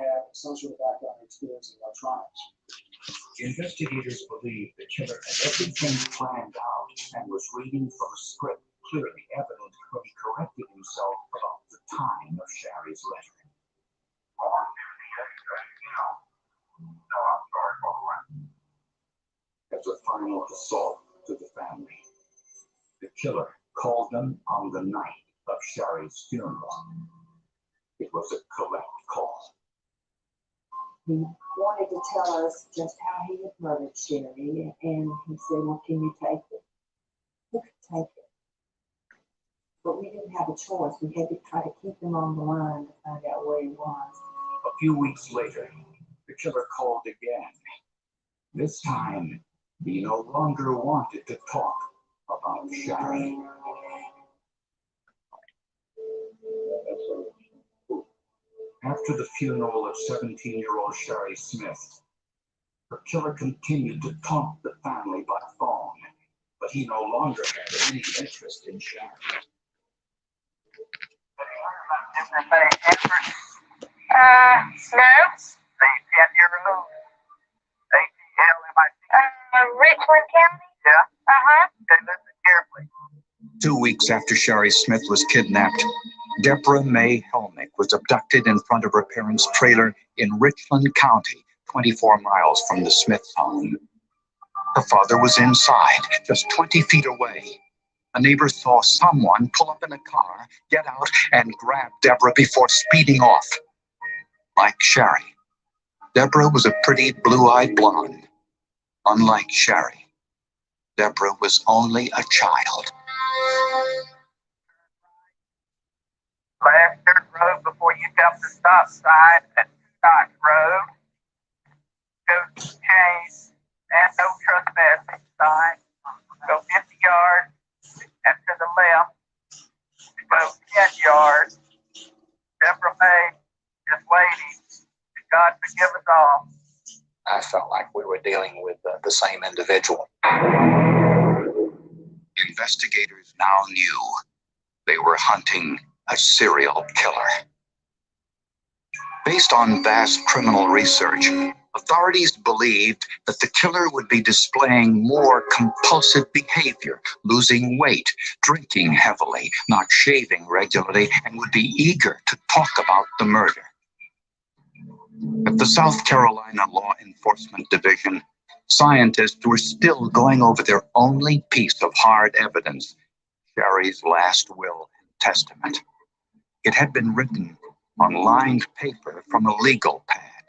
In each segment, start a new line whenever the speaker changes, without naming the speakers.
had some sort of background experience in electronics.
Investigators believe the killer had everything planned out and was reading from a script clearly evident when he corrected himself about the time of Sherry's letter. As a final assault to the family, the killer called them on the night of Sherry's funeral. It was a collect call.
He wanted to tell us just how he had murdered Sherry, and he said, well, can you take it? We could take it. But we didn't have a choice. We had to try to keep him on the line to find out where he was.
A few weeks later, the killer called again. This time, he no longer wanted to talk about Sherry. After the funeral of 17-year-old Sherry Smith, the killer continued to taunt the family by phone, but he no longer had any interest in Sherry.
No. Richland County?
Yeah.
Uh-huh.
Okay, listen carefully.
2 weeks after Sherry Smith was kidnapped, Deborah Mae Helmick was abducted in front of her parents' trailer in Richland County, 24 miles from the Smith home. Her father was inside, just 20 feet away. A neighbor saw someone pull up in a car, get out, and grab Deborah before speeding off. Like Sherry, Deborah was a pretty blue-eyed blonde. Unlike Sherry, Deborah was only a child.
Last dirt road before you come to stop sign at Scott Road. Go to change and no trespassing sign. Go 50 yards and to the left. Go 10 yards. Deborah Mae is waiting. God forgive us all.
I felt like we were dealing with the same individual. Investigators now knew they were hunting a serial killer. Based on vast criminal research, authorities believed that the killer would be displaying more compulsive behavior, losing weight, drinking heavily, not shaving regularly, and would be eager to talk about the murder. At the South Carolina Law Enforcement Division, scientists were still going over their only piece of hard evidence, Sherry's last will and testament. It had been written on lined paper from a legal pad.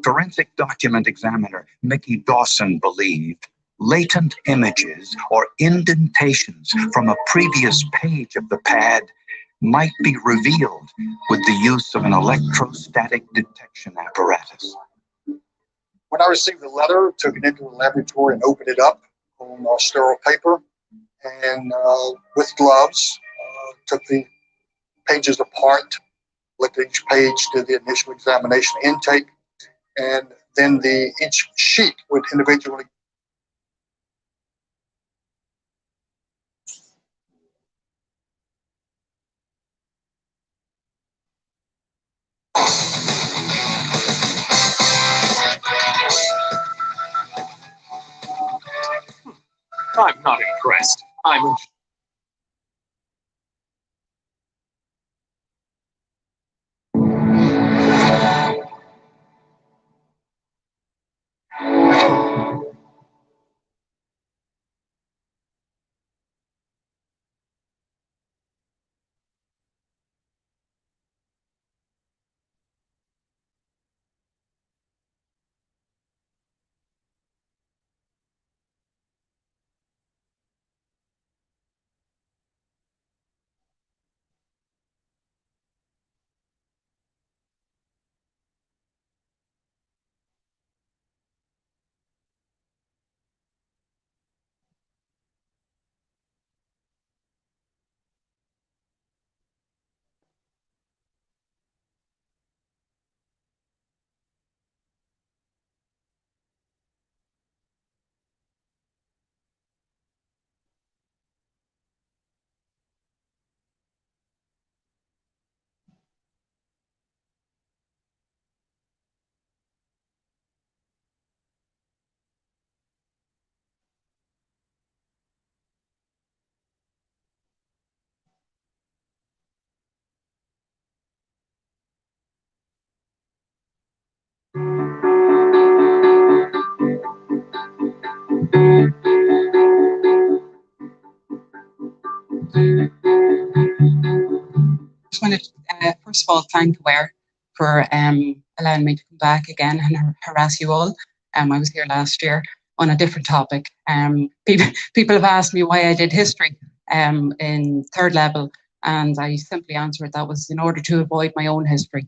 Forensic document examiner Mickey Dawson believed latent images or indentations from a previous page of the pad might be revealed with the use of an electrostatic detection apparatus.
When I received the letter, took it into the laboratory and opened it up on sterile paper, and with gloves, took the pages apart, looked at each page, did the initial examination intake, and then each sheet would individually
I'm not impressed. I'm
first of all, thank Aware for allowing me to come back again and harass you all. I was here last year on a different topic. People have asked me why I did history in third level, and I simply answered that was in order to avoid my own history.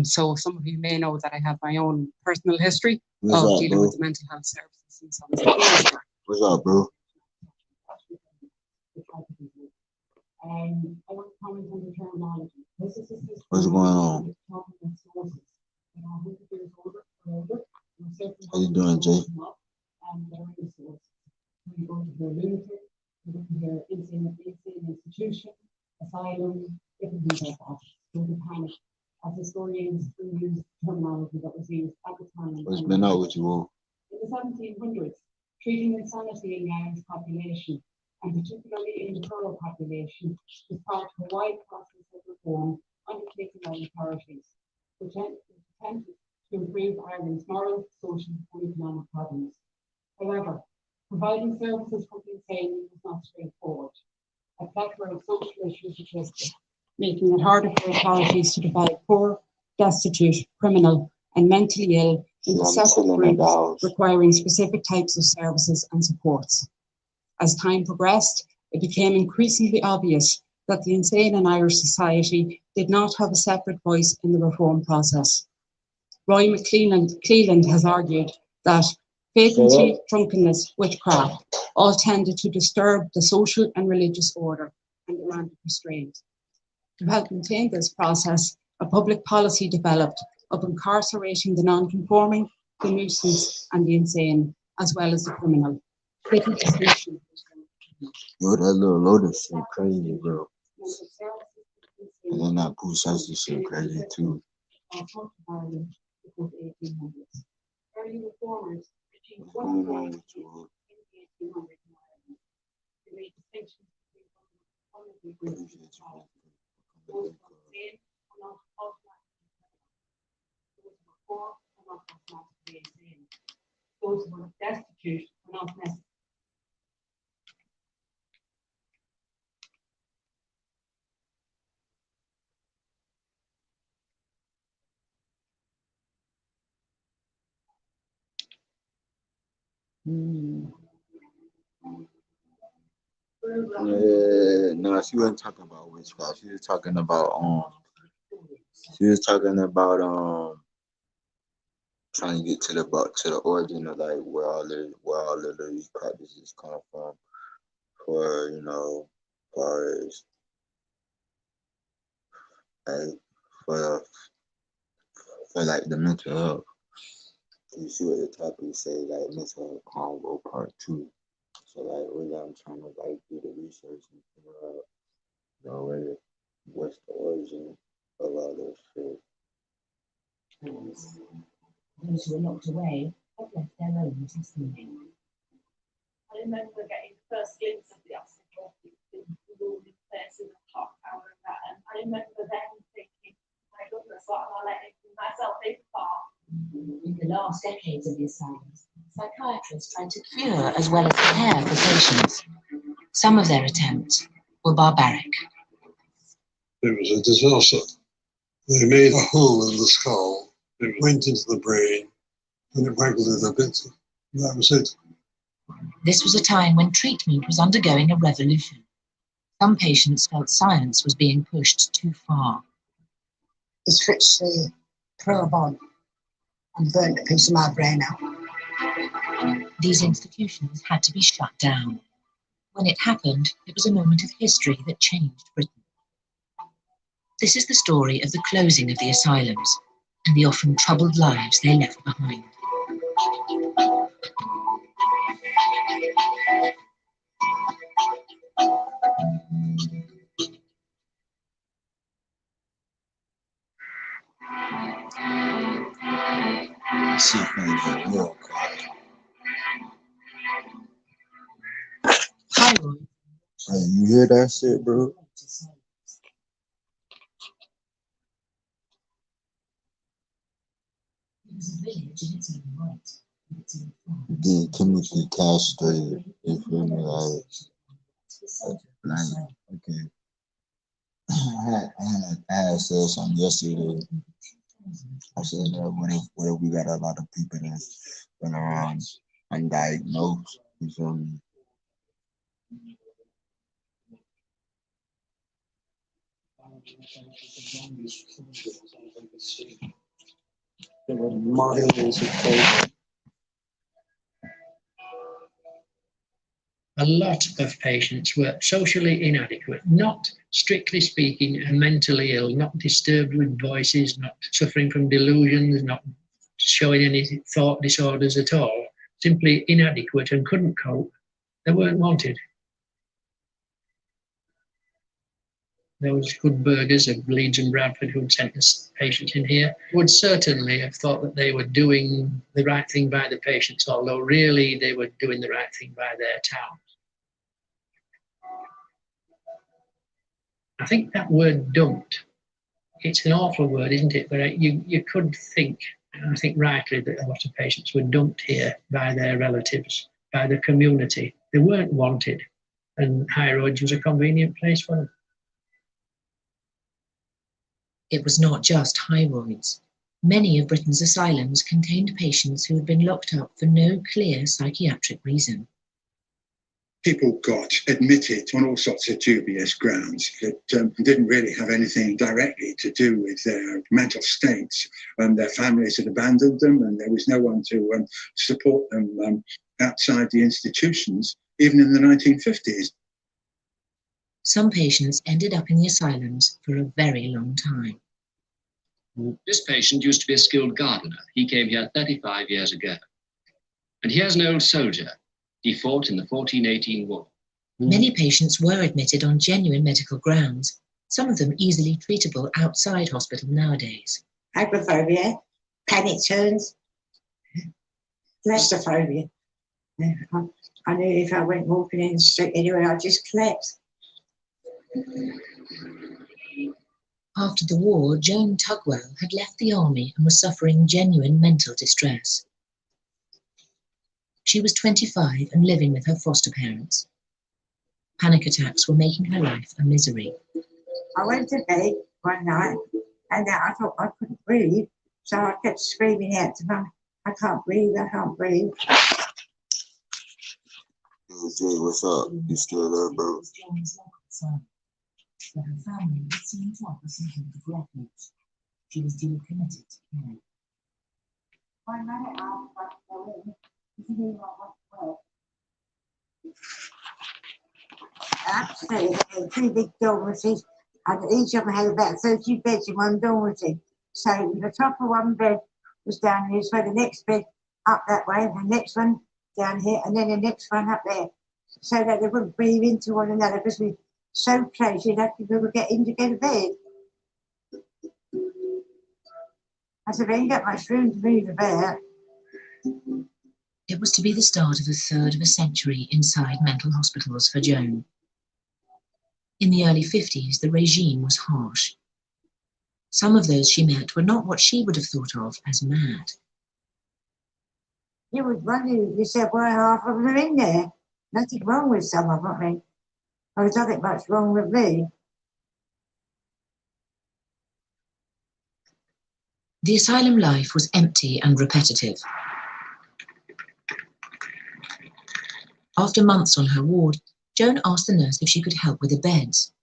So some of you may know that I have my own personal history of dealing with the mental health services and some
What's up, bro?
I want to comment on the terminology.
What's going on? How you doing, Jay?
You're going to hear lunatic, you're going to hear insane institution, asylum, different things like that. So the panic. As historians, we use terminology that was used at the time.
What's been out with you all?
In the 1700s, treating insanity in the Irish population, and particularly in the rural population, was part of a wide process of reform undertaken by authorities, which attempted to improve Ireland's moral, social, and economic problems. However, providing services for the insane was not straightforward. A plethora of social issues existed, making it harder for authorities to divide poor, destitute, criminal, and mentally ill into separate groups requiring specific types of services and supports. As time progressed, it became increasingly obvious that the insane in Irish society did not have a separate voice in the reform process. Roy McClelland has argued that vagrancy, drunkenness, witchcraft all tended to disturb the social and religious order and demanded restraint. To help maintain this process, a public policy developed of incarcerating the non-conforming, the nuisance, and the insane, as well as the criminal.
Yo, that little Lotus shit crazy, bro. And then that Pooh Shiesty shit crazy too.
Early reformers
What's going on with you all?
Those who were destitute were not necessarily.
Yeah, no, she wasn't talking about witchcraft. She was talking about trying to get to the origin of like where all of these practices come from for, you know, far as like for like the mental health. You see what the topic say, like mental health convo part 2. So like really I'm trying to like do the research and figure out, you know, what's the origin of all this shit.
Those who were locked away have left their own testimony.
I remember getting the first glimpse of the hospital, the room in place in the clock tower and that, and I remember then thinking, my goodness, what am I letting myself in for?
In the last decades of the asylums, psychiatrists tried to cure as well as care for patients. Some of their attempts were barbaric.
It was a disaster. They made a hole in the skull, it went into the brain, and it waggled it a bit. And that was it.
This was a time when treatment was undergoing a revolution. Some patients felt science was being pushed too far.
He switched the probe on and burnt a piece of my brain out.
These institutions had to be shut down. When it happened, it was a moment of history that changed Britain. This is the story of the closing of the asylums and the often troubled lives they left behind.
Shit finna get real quiet. Hey, you hear that shit, bro? Getting chemically castrated, you feel me? Like, okay. I had said something yesterday. I said that what if we got a lot of people that's been around undiagnosed? You feel me?
There were miles of COVID.
A lot of patients were socially inadequate, not strictly speaking and mentally ill, not disturbed with voices, not suffering from delusions, not showing any thought disorders at all, simply inadequate and couldn't cope. They weren't wanted. Those good burgers of Leeds and Bradford who'd sent us patients in here would certainly have thought that they were doing the right thing by the patients, although really they were doing the right thing by their town. I think that word dumped, it's an awful word, isn't it? But you could think, and I think rightly, that a lot of patients were dumped here by their relatives, by the community. They weren't wanted, and High Road was a convenient place for them.
It was not just Hyroids. Many of Britain's asylums contained patients who had been locked up for no clear psychiatric reason.
People got admitted on all sorts of dubious grounds that didn't really have anything directly to do with their mental states. Their families had abandoned them, and there was no one to support them outside the institutions, even in the 1950s.
Some patients ended up in the asylums for a very long time.
This patient used to be a skilled gardener. He came here 35 years ago. And here's an old soldier. He fought in the 1418 war.
Many patients were admitted on genuine medical grounds, some of them easily treatable outside hospital nowadays.
Hypophobia, panic turns, claustrophobia. I knew if I went walking in the street anywhere, I'd just collapse.
After the war, Joan Tugwell had left the army and was suffering genuine mental distress. She was 25 and living with her foster parents. Panic attacks were making her life a misery.
I went to bed one night and I thought I couldn't breathe, so I kept screaming out to Mum, I can't breathe, I can't breathe.
Hey, Jay, what's up? You still there, bro?
But her family seemed to offer some kind of refuge. She was deeply committed to care.
One night I was about to go in, if you knew what was Upstairs, there were two big dormitories, and each of them had about 30 beds in one dormitory. So the top of one bed was down here, so the next bed up that way, and the next one down here, and then the next one up there, so that they wouldn't breathe into one another, because we so close, you'd have to be able to get in to get a bed. I said, I ain't got much room to move about.
It was to be the start of a third of a century inside mental hospitals for Joan. In the early 50s, the regime was harsh. Some of those she met were not what she would have thought of as mad.
You would wonder yourself why half of them are in there. Nothing wrong with some of them. I mean, there's nothing much wrong with me.
The asylum life was empty and repetitive. After months on her ward, Joan asked the nurse if she could help with the beds.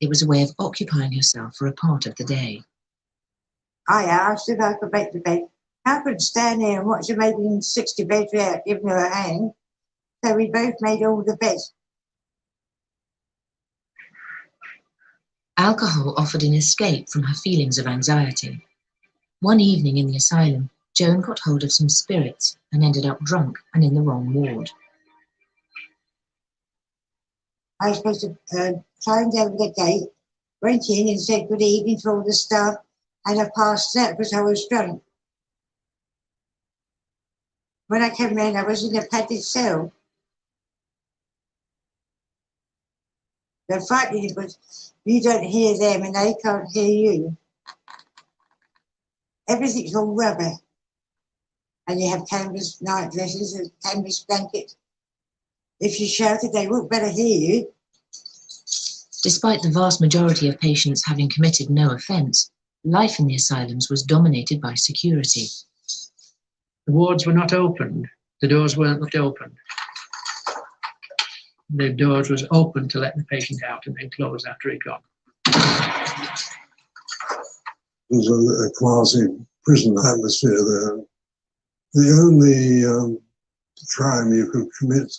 It was a way of occupying herself for a part of the day.
I asked if I could make the bed. I couldn't stand there and watch her making 60 beds without giving her a hand. So we both made all the beds.
Alcohol offered an escape from her feelings of anxiety. One evening in the asylum, Joan got hold of some spirits and ended up drunk and in the wrong ward.
I was supposed to climbed over the gate, went in and said good evening to all the staff, and I passed out because I was drunk. When I came in, I was in a padded cell. The frightening was you don't hear them and they can't hear you. Everything's all rubber. And you have canvas night dresses and canvas blankets. If you shouted, they wouldn't better hear you.
Despite the vast majority of patients having committed no offence, life in the asylums was dominated by security.
The wards were not opened. The doors weren't left open. The doors was open to let the patient out and then closed after he'd gone.
There's a quasi-prison atmosphere there. The only crime you could commit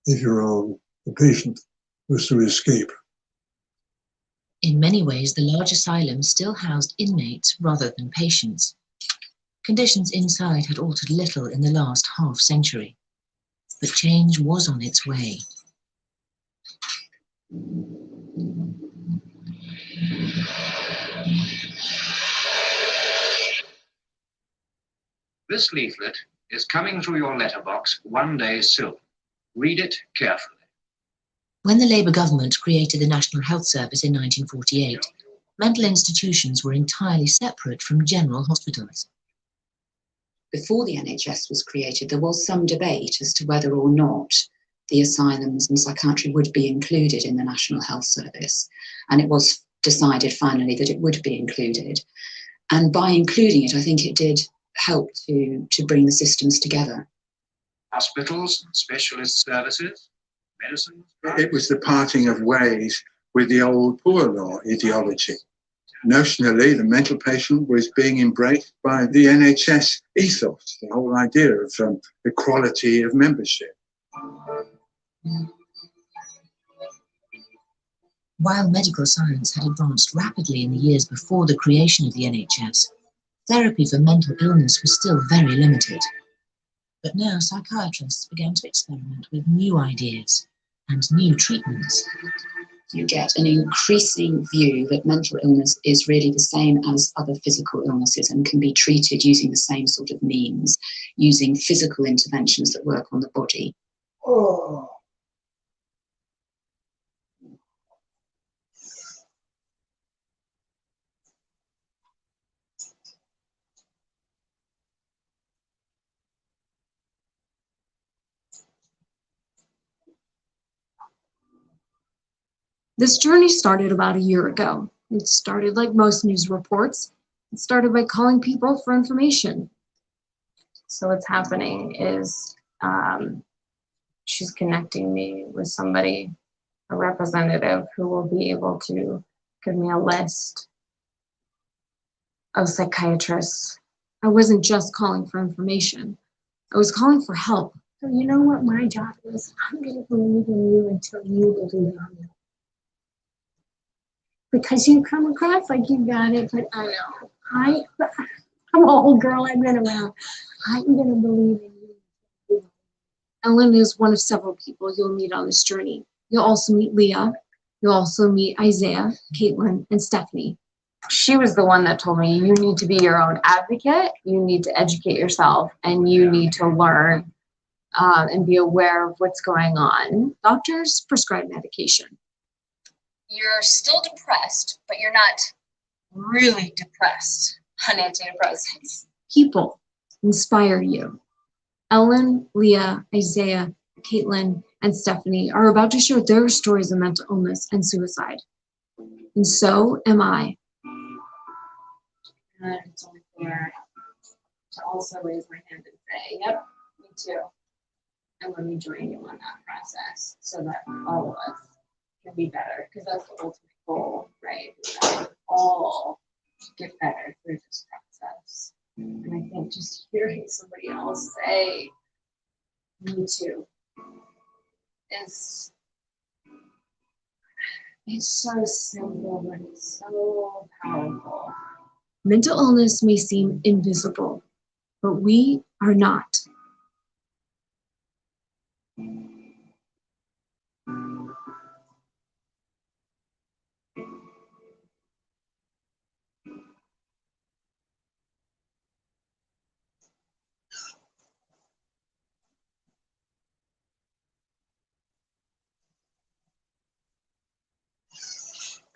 if you're on a patient was to escape.
In many ways, the large asylum still housed inmates rather than patients. Conditions inside had altered little in the last half-century, but change was on its way.
This leaflet is coming through your letterbox one day soon. Read it carefully.
When the Labour government created the National Health Service in 1948, mental institutions were entirely separate from general hospitals.
Before the NHS was created, there was some debate as to whether or not the asylums and psychiatry would be included in the National Health Service. And it was decided finally that it would be included. And by including it, I think it did help to bring the systems together.
Hospitals, specialist services, medicine.
It was the parting of ways with the old poor law ideology. Notionally, the mental patient was being embraced by the NHS ethos, the whole idea of equality of membership.
While medical science had advanced rapidly in the years before the creation of the NHS, therapy for mental illness was still very limited. But now psychiatrists began to experiment with new ideas and new treatments.
You get an increasing view that mental illness is really the same as other physical illnesses and can be treated using the same sort of means, using physical interventions that work on the body.
Oh.
This journey started about a year ago. It started like most news reports. It started by calling people for information. So what's happening is she's connecting me with somebody, a representative, who will be able to give me a list of psychiatrists. I wasn't just calling for information. I was calling for help.
So you know what my job is? I'm going to believe in you until you believe in me. Because you come across like you got it, but I know. I'm an old girl, I've been around. I'm going to believe in you.
Ellen is one of several people you'll meet on this journey. You'll also meet Leah. You'll also meet Isaiah, Caitlin, and Stephanie. She was the one that told me you need to be your own advocate, you need to educate yourself, and you need to learn and be aware of what's going on. Doctors prescribe medication.
You're still depressed, but you're not really depressed on antidepressants.
People inspire you. Ellen, Leah, Isaiah, Caitlin, and Stephanie are about to share their stories of mental illness and suicide. And so am I.
And it's only fair to also raise my hand and say, yep, me too. And let me join you on that process so that all of us can be better, because that's the ultimate goal, right? That we all get better through this process. And I think just hearing somebody else say, me too, is it's so simple, but it's so powerful.
Mental illness may seem invisible, but we are not.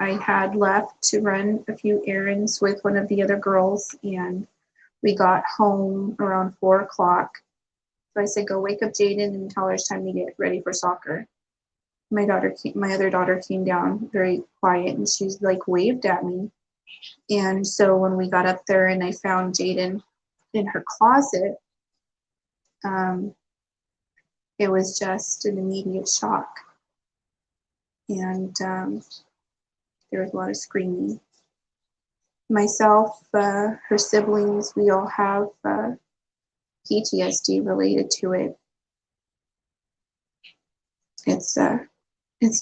I had left to run a few errands with one of the other girls, and we got home around 4 o'clock. So I said, go wake up Jaden and tell her it's time to get ready for soccer. my other daughter came down very quiet, and she's like waved at me. And so when we got up there and I found Jaden in her closet, it was just an immediate shock. And there was a lot of screaming. Myself, her siblings, we all have PTSD related to it. It's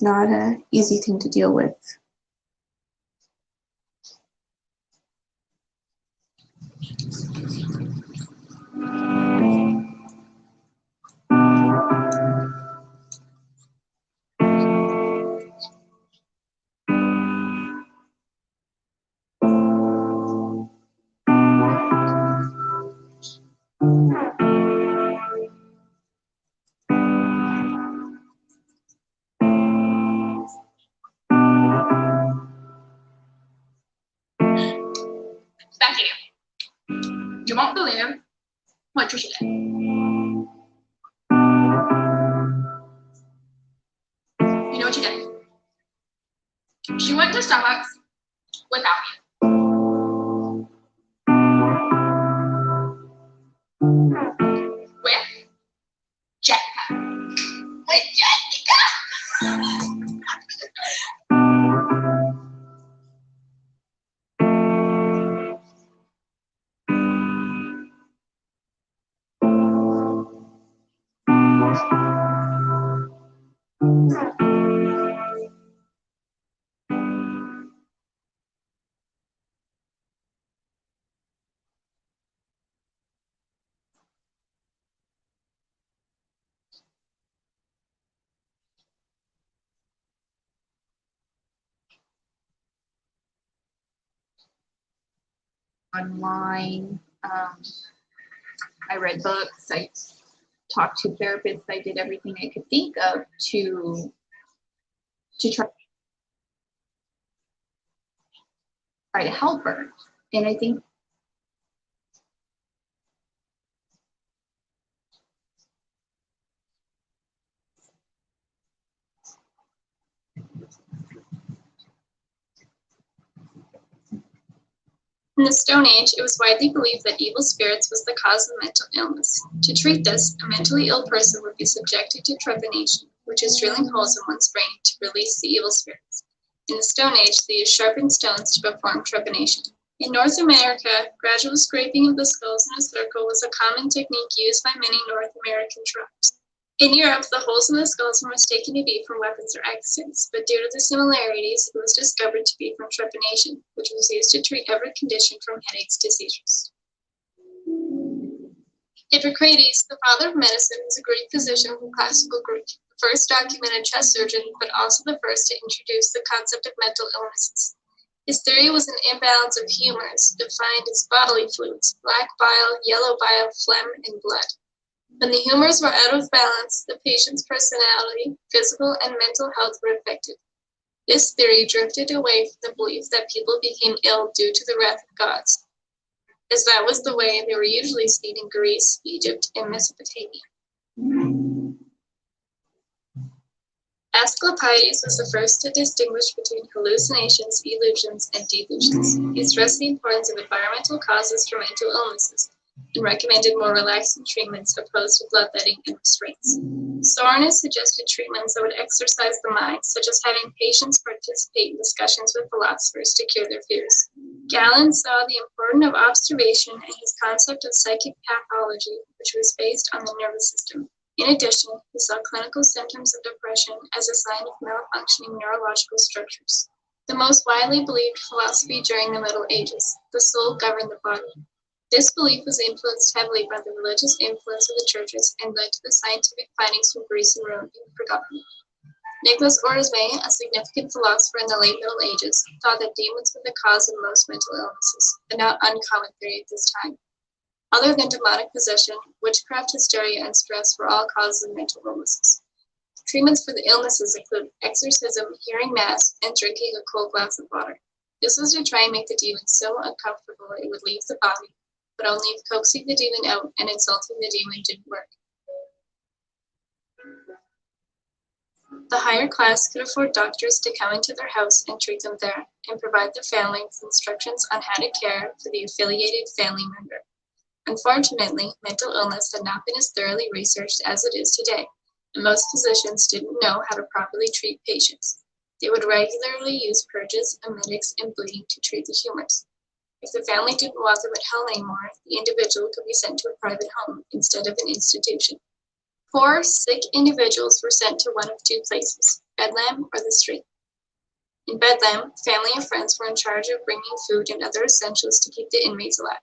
not an easy thing to deal with.
Becky, you won't believe what Trisha did. You know what she did? She went to Starbucks without me. With Jessica. With Jessica!
Online, I read books, I talked to therapists, I did everything I could think of to try to help her. And I think
in the Stone Age, it was widely believed that evil spirits was the cause of mental illness. To treat this, a mentally ill person would be subjected to trepanation, which is drilling holes in one's brain to release the evil spirits. In the Stone Age, they used sharpened stones to perform trepanation. In North America, gradual scraping of the skulls in a circle was a common technique used by many North American tribes. In Europe, the holes in the skulls were mistaken to be from weapons or accents, but due to the similarities, it was discovered to be from trepanation, which was used to treat every condition from headaches to seizures. Hippocrates, the father of medicine, was a Greek physician from classical Greek, the first documented chest surgeon, but also the first to introduce the concept of mental illnesses. His theory was an imbalance of humors, defined as bodily fluids, black bile, yellow bile, phlegm, and blood. When the humors were out of balance, the patient's personality, physical, and mental health were affected. This theory drifted away from the belief that people became ill due to the wrath of gods, as that was the way they were usually seen in Greece, Egypt, and Mesopotamia. Asclepiades was the first to distinguish between hallucinations, illusions, and delusions. He stressed the importance of environmental causes for mental illnesses and recommended more relaxing treatments opposed to bloodletting and restraints. Soranus suggested treatments that would exercise the mind, such as having patients participate in discussions with philosophers to cure their fears. Galen saw the importance of observation and his concept of psychic pathology, which was based on the nervous system. In addition, he saw clinical symptoms of depression as a sign of malfunctioning neurological structures. The most widely believed philosophy during the Middle Ages, the soul governed the body. This belief was influenced heavily by the religious influence of the churches and led to the scientific findings from Greece and Rome being forgotten. Nicholas Orsme, a significant philosopher in the late Middle Ages, thought that demons were the cause of most mental illnesses, a not uncommon theory at this time. Other than demonic possession, witchcraft, hysteria, and stress were all causes of mental illnesses. Treatments for the illnesses include exorcism, hearing mass, and drinking a cold glass of water. This was to try and make the demon so uncomfortable it would leave the body, but only if coaxing the demon out and insulting the demon didn't work.
The higher class could afford doctors to come into their house and treat them there, and provide the family with instructions on how to care for the affiliated family member. Unfortunately, mental illness had not been as thoroughly researched as it is today, and most physicians didn't know how to properly treat patients. They would regularly use purges, emetics, and bleeding to treat the humors. If the family didn't want them at home anymore, the individual could be sent to a private home instead of an institution. Poor, sick individuals were sent to one of two places, Bedlam or the street. In Bedlam, family and friends were in charge of bringing food and other essentials to keep the inmates alive,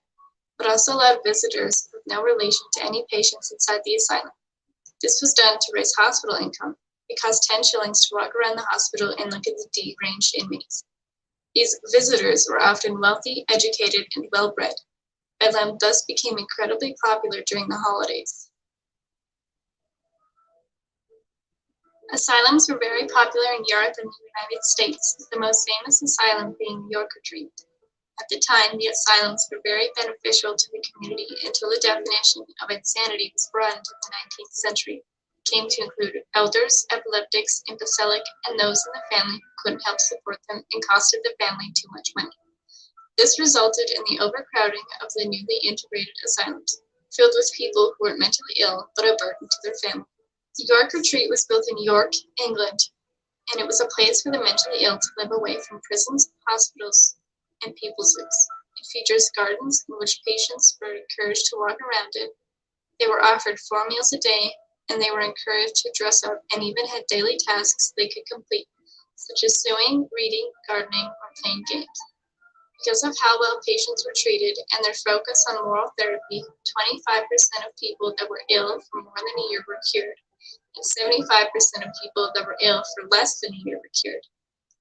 but also allowed visitors with no relation to any patients inside the asylum. This was done to raise hospital income. It cost 10 shillings to walk around the hospital and look at the deranged inmates. These visitors were often wealthy, educated, and well-bred. Bedlam thus became incredibly popular during the holidays. Asylums were very popular in Europe and the United States, the most famous asylum being York Retreat. At the time, the asylums were very beneficial to the community until the definition of insanity was broadened in the 19th century. It came to include elders, epileptics, imbecilic, and those in the family who couldn't help support them and costed the family too much money. This resulted in the overcrowding of the newly integrated asylums, filled with people who weren't mentally ill but a burden to their family. The York Retreat was built in York, England, and it was a place for the mentally ill to live away from prisons, hospitals, and people's zoos. It features gardens in which patients were encouraged to walk around it. They were offered 4 meals a day, and they were encouraged to dress up and even had daily tasks they could complete, such as sewing, reading, gardening, or playing games. Because of how well patients were treated and their focus on moral therapy, 25% of people that were ill for more than a year were cured, and 75% of people that were ill for less than a year were cured.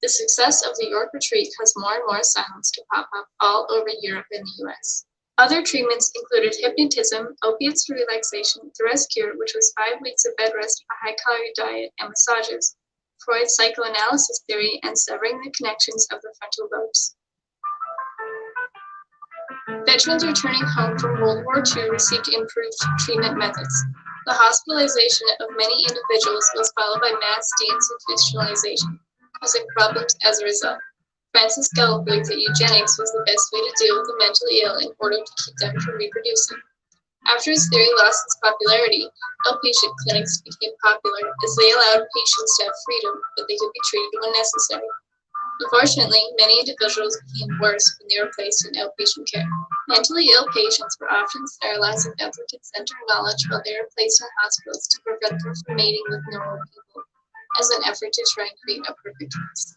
The success of the York Retreat caused more and more asylums to pop up all over Europe and the US. Other treatments included hypnotism, opiates for relaxation, the rest cure, which was 5 weeks of bed rest, a high-calorie diet, and massages, Freud's psychoanalysis theory, and severing the connections of the frontal lobes. Veterans returning home from World War II received improved treatment methods. The hospitalization of many individuals was followed by mass deinstitutionalization, causing problems as a result. Francis Gall believed that eugenics was the best way to deal with the mentally ill in order to keep them from reproducing. After his theory lost its popularity, outpatient clinics became popular as they allowed patients to have freedom, but they could be treated when necessary. Unfortunately, many individuals became worse when they were placed in outpatient care. Mentally ill patients were often sterilized without their consent or knowledge while they were placed in hospitals to prevent them from mating with normal people, as an effort to try and create a perfect race.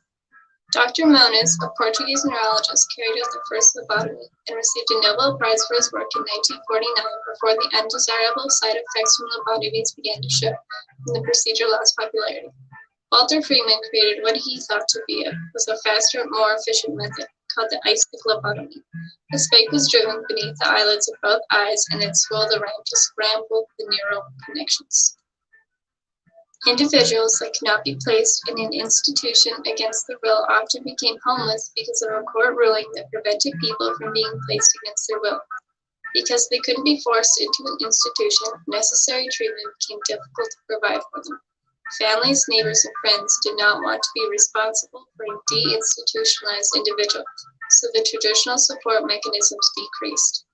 Dr. Moniz, a Portuguese neurologist, carried out the first lobotomy and received a Nobel Prize for his work in 1949 before the undesirable side effects from lobotomies began to show and the procedure lost popularity. Walter Freeman created what he thought to be a faster, more efficient method called the icepick lobotomy. The spike was driven beneath the eyelids of both eyes and then swirled around to scramble the neural connections. Individuals that could not be placed in an institution against their will often became homeless because of a court ruling that prevented people from being placed against their will. Because they couldn't be forced into an institution, necessary treatment became difficult to provide for them. Families, neighbors, and friends did not want to be responsible for a deinstitutionalized individual, so the traditional support mechanisms decreased.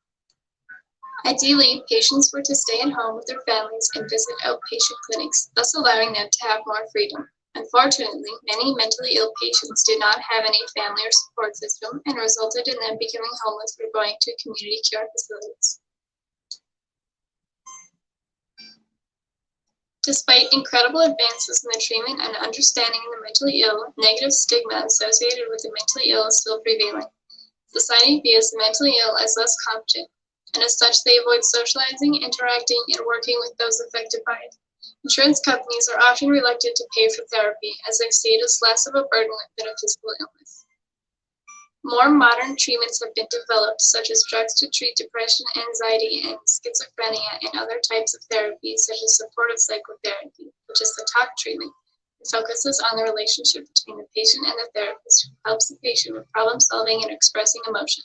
Ideally, patients were to stay at home with their families and visit outpatient clinics, thus allowing them to have more freedom. Unfortunately, many mentally ill patients did not have any family or support system and resulted in them becoming homeless or going to community care facilities. Despite incredible advances in the treatment and understanding of the mentally ill, negative stigma associated with the mentally ill is still prevailing. Society views the mentally ill as less competent, and as such they avoid socializing, interacting, and working with those affected by it. Insurance companies are often reluctant to pay for therapy as they see it as less of a burden than a physical illness. More modern treatments have been developed, such as drugs to treat depression, anxiety, and schizophrenia, and other types of therapy, such as supportive psychotherapy, which is the talk treatment. It focuses on the relationship between the patient and the therapist, who helps the patient with problem solving and expressing emotion.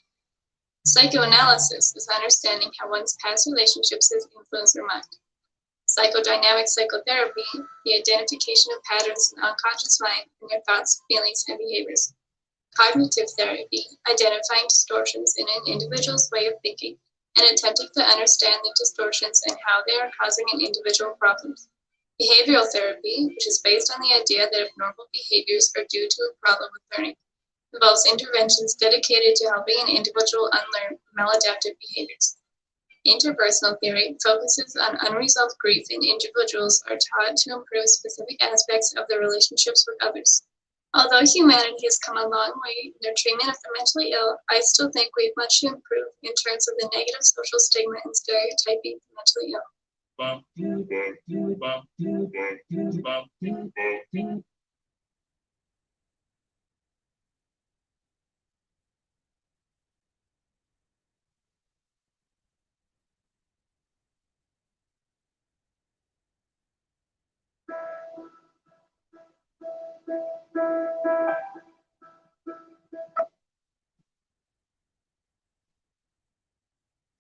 Psychoanalysis is understanding how one's past relationships has influenced their mind. Psychodynamic psychotherapy, the identification of patterns in the unconscious mind in your thoughts, feelings, and behaviors. Cognitive therapy, identifying distortions in an individual's way of thinking and attempting to understand the distortions and how they are causing an individual problems. Behavioral therapy, which is based on the idea that abnormal behaviors are due to a problem with learning, involves interventions dedicated to helping an individual unlearn maladaptive behaviors. Interpersonal theory focuses on unresolved grief, and individuals are taught to improve specific aspects of their relationships with others. Although humanity has come a long way in their treatment of the mentally ill, I still think we have much to improve in terms of the negative social stigma and stereotyping the mentally ill.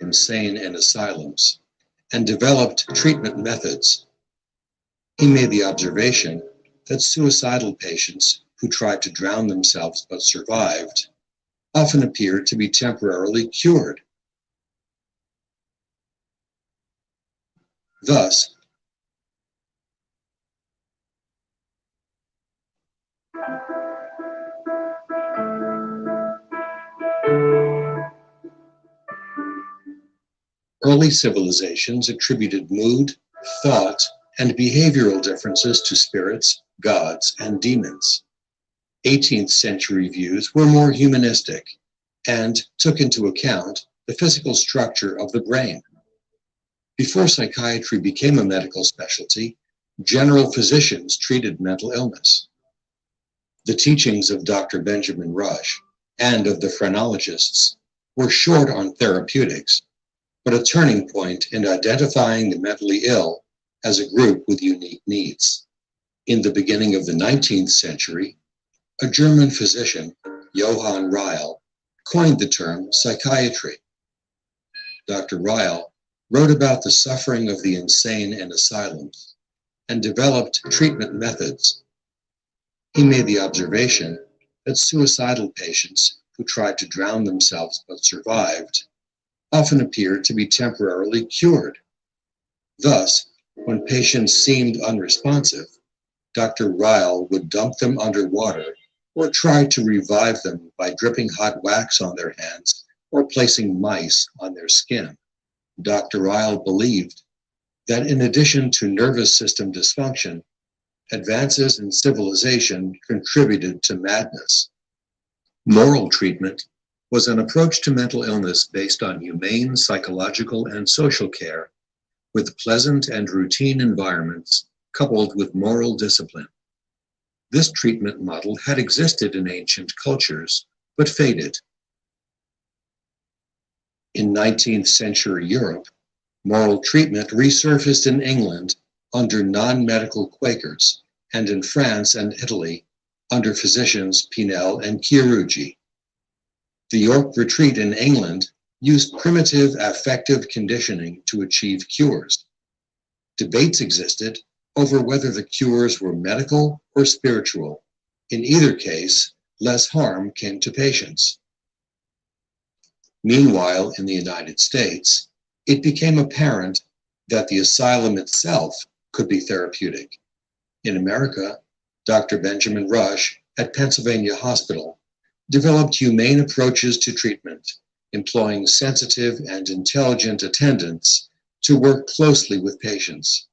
Insane and asylums, and developed treatment methods. He made the observation that suicidal patients who tried to drown themselves but survived often appeared to be temporarily cured. Thus, early civilizations attributed mood, thought, and behavioral differences to spirits, gods, and demons. 18th century views were more humanistic and took into account the physical structure of the brain. Before psychiatry became a medical specialty, general physicians treated mental illness. The teachings of Dr. Benjamin Rush and of the phrenologists were short on therapeutics, but a turning point in identifying the mentally ill as a group with unique needs. In the beginning of the 19th century, a German physician, Johann Ryle, coined the term psychiatry. Dr. Ryle wrote about the suffering of the insane in asylums and developed treatment methods. He made the observation that suicidal patients who tried to drown themselves but survived often appeared to be temporarily cured. Thus, when patients seemed unresponsive, Dr. Ryle would dump them underwater or try to revive them by dripping hot wax on their hands or placing mice on their skin. Dr. Ryle believed that in addition to nervous system dysfunction, advances in civilization contributed to madness. Moral treatment was an approach to mental illness based on humane psychological and social care, with pleasant and routine environments coupled with moral discipline. This treatment model had existed in ancient cultures, but faded. In 19th century Europe, moral treatment resurfaced in England under non-medical Quakers, and in France and Italy under physicians Pinel and Chirurgi. The York Retreat in England used primitive affective conditioning to achieve cures. Debates existed over whether the cures were medical or spiritual. In either case, less harm came to patients. Meanwhile, in the United States, it became apparent that the asylum itself could be therapeutic. In America, Dr. Benjamin Rush at Pennsylvania Hospital developed humane approaches to treatment, employing sensitive and intelligent attendants to work closely with patients.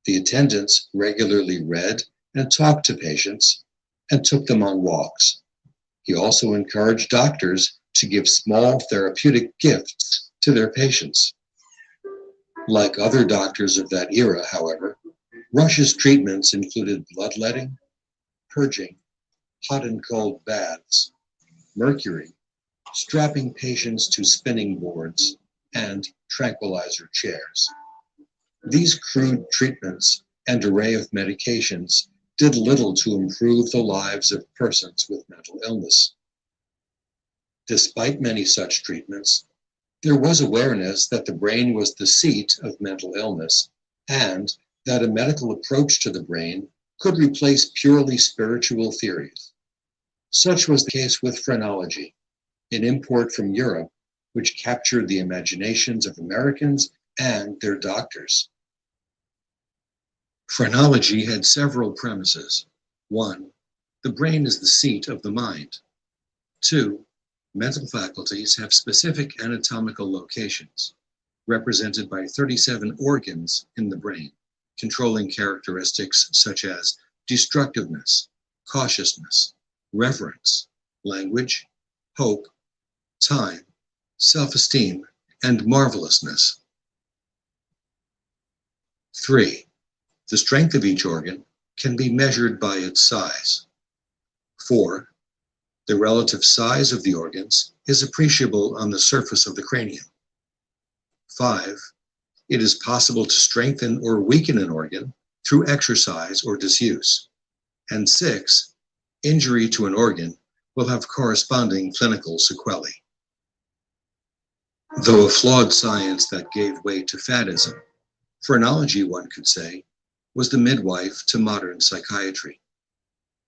The attendants regularly read and talked to patients and took them on walks. He also encouraged doctors to give small therapeutic gifts to their patients. Like other doctors of that era, however, Rush's treatments included bloodletting, purging, hot and cold baths, mercury, strapping patients to spinning boards, and tranquilizer chairs. These crude treatments and array of medications did little to improve the lives of persons with mental illness. Despite many such treatments, there was awareness that the brain was the seat of mental illness and that a medical approach to the brain could replace purely spiritual theories. Such was the case with phrenology, an import from Europe which captured the imaginations of Americans and their doctors. Phrenology had several premises. 1, the brain is the seat of the mind. 2, mental faculties have specific anatomical locations, represented by 37 organs in the brain, controlling characteristics such as destructiveness, cautiousness, reverence, language, hope, time, self-esteem, and marvelousness. 3, the strength of each organ can be measured by its size. 4, the relative size of the organs is appreciable on the surface of the cranium. 5, it is possible to strengthen or weaken an organ through exercise or disuse. And 6, injury to an organ will have corresponding clinical sequelae. Though a flawed science that gave way to faddism, phrenology, one could say, was the midwife to modern psychiatry.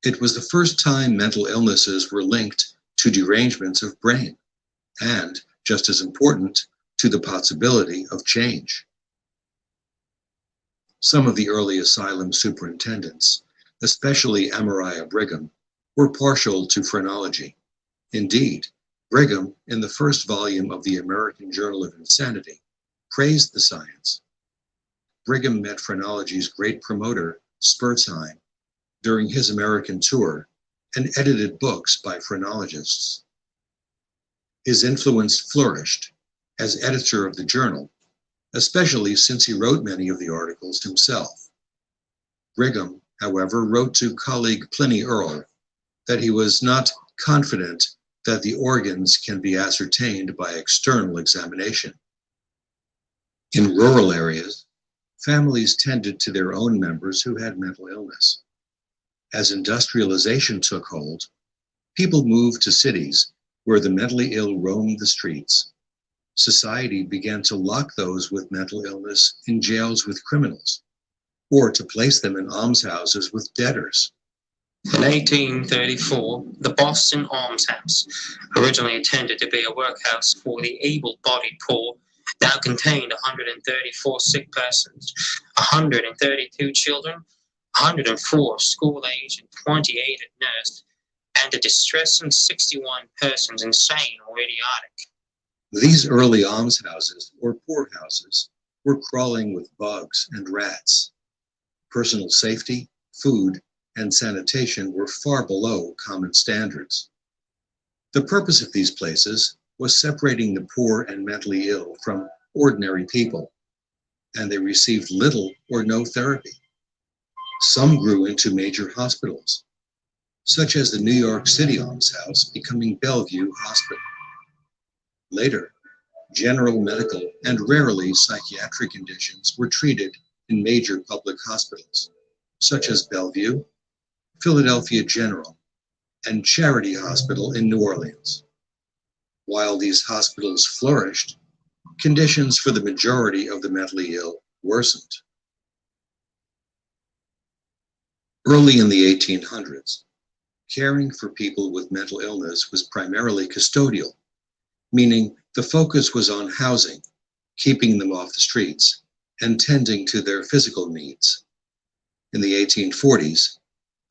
It was the first time mental illnesses were linked to derangements of brain, and, just as important, to the possibility of change. Some of the early asylum superintendents, especially Amariah Brigham, were partial to phrenology. Indeed, Brigham, in the first volume of the American Journal of Insanity, praised the science. Brigham met phrenology's great promoter, Spurzheim, during his American tour and edited books by phrenologists. His influence flourished as editor of the journal, especially since he wrote many of the articles himself. Brigham, however, wrote to colleague Pliny Earle that he was not confident that the organs can be ascertained by external examination. In rural areas, families tended to their own members who had mental illness. As industrialization took hold, people moved to cities where the mentally ill roamed the streets. Society began to lock those with mental illness in jails with criminals, or to place them in almshouses with debtors.
In 1834, the Boston Almshouse, originally intended to be a workhouse for the able-bodied poor, now contained 134 sick persons, 132 children, 104 school-age and 28 at nurse, and a distressing 61 persons insane or idiotic.
These early almshouses, or poorhouses, were crawling with bugs and rats. Personal safety, food, and sanitation were far below common standards. The purpose of these places was separating the poor and mentally ill from ordinary people, and they received little or no therapy. Some grew into major hospitals, such as the New York City Almshouse becoming Bellevue Hospital. Later, general medical and rarely psychiatric conditions were treated in major public hospitals, such as Bellevue, Philadelphia General, and Charity Hospital in New Orleans. While these hospitals flourished, conditions for the majority of the mentally ill worsened. Early in the 1800s, caring for people with mental illness was primarily custodial, meaning the focus was on housing, keeping them off the streets, and tending to their physical needs. In the 1840s,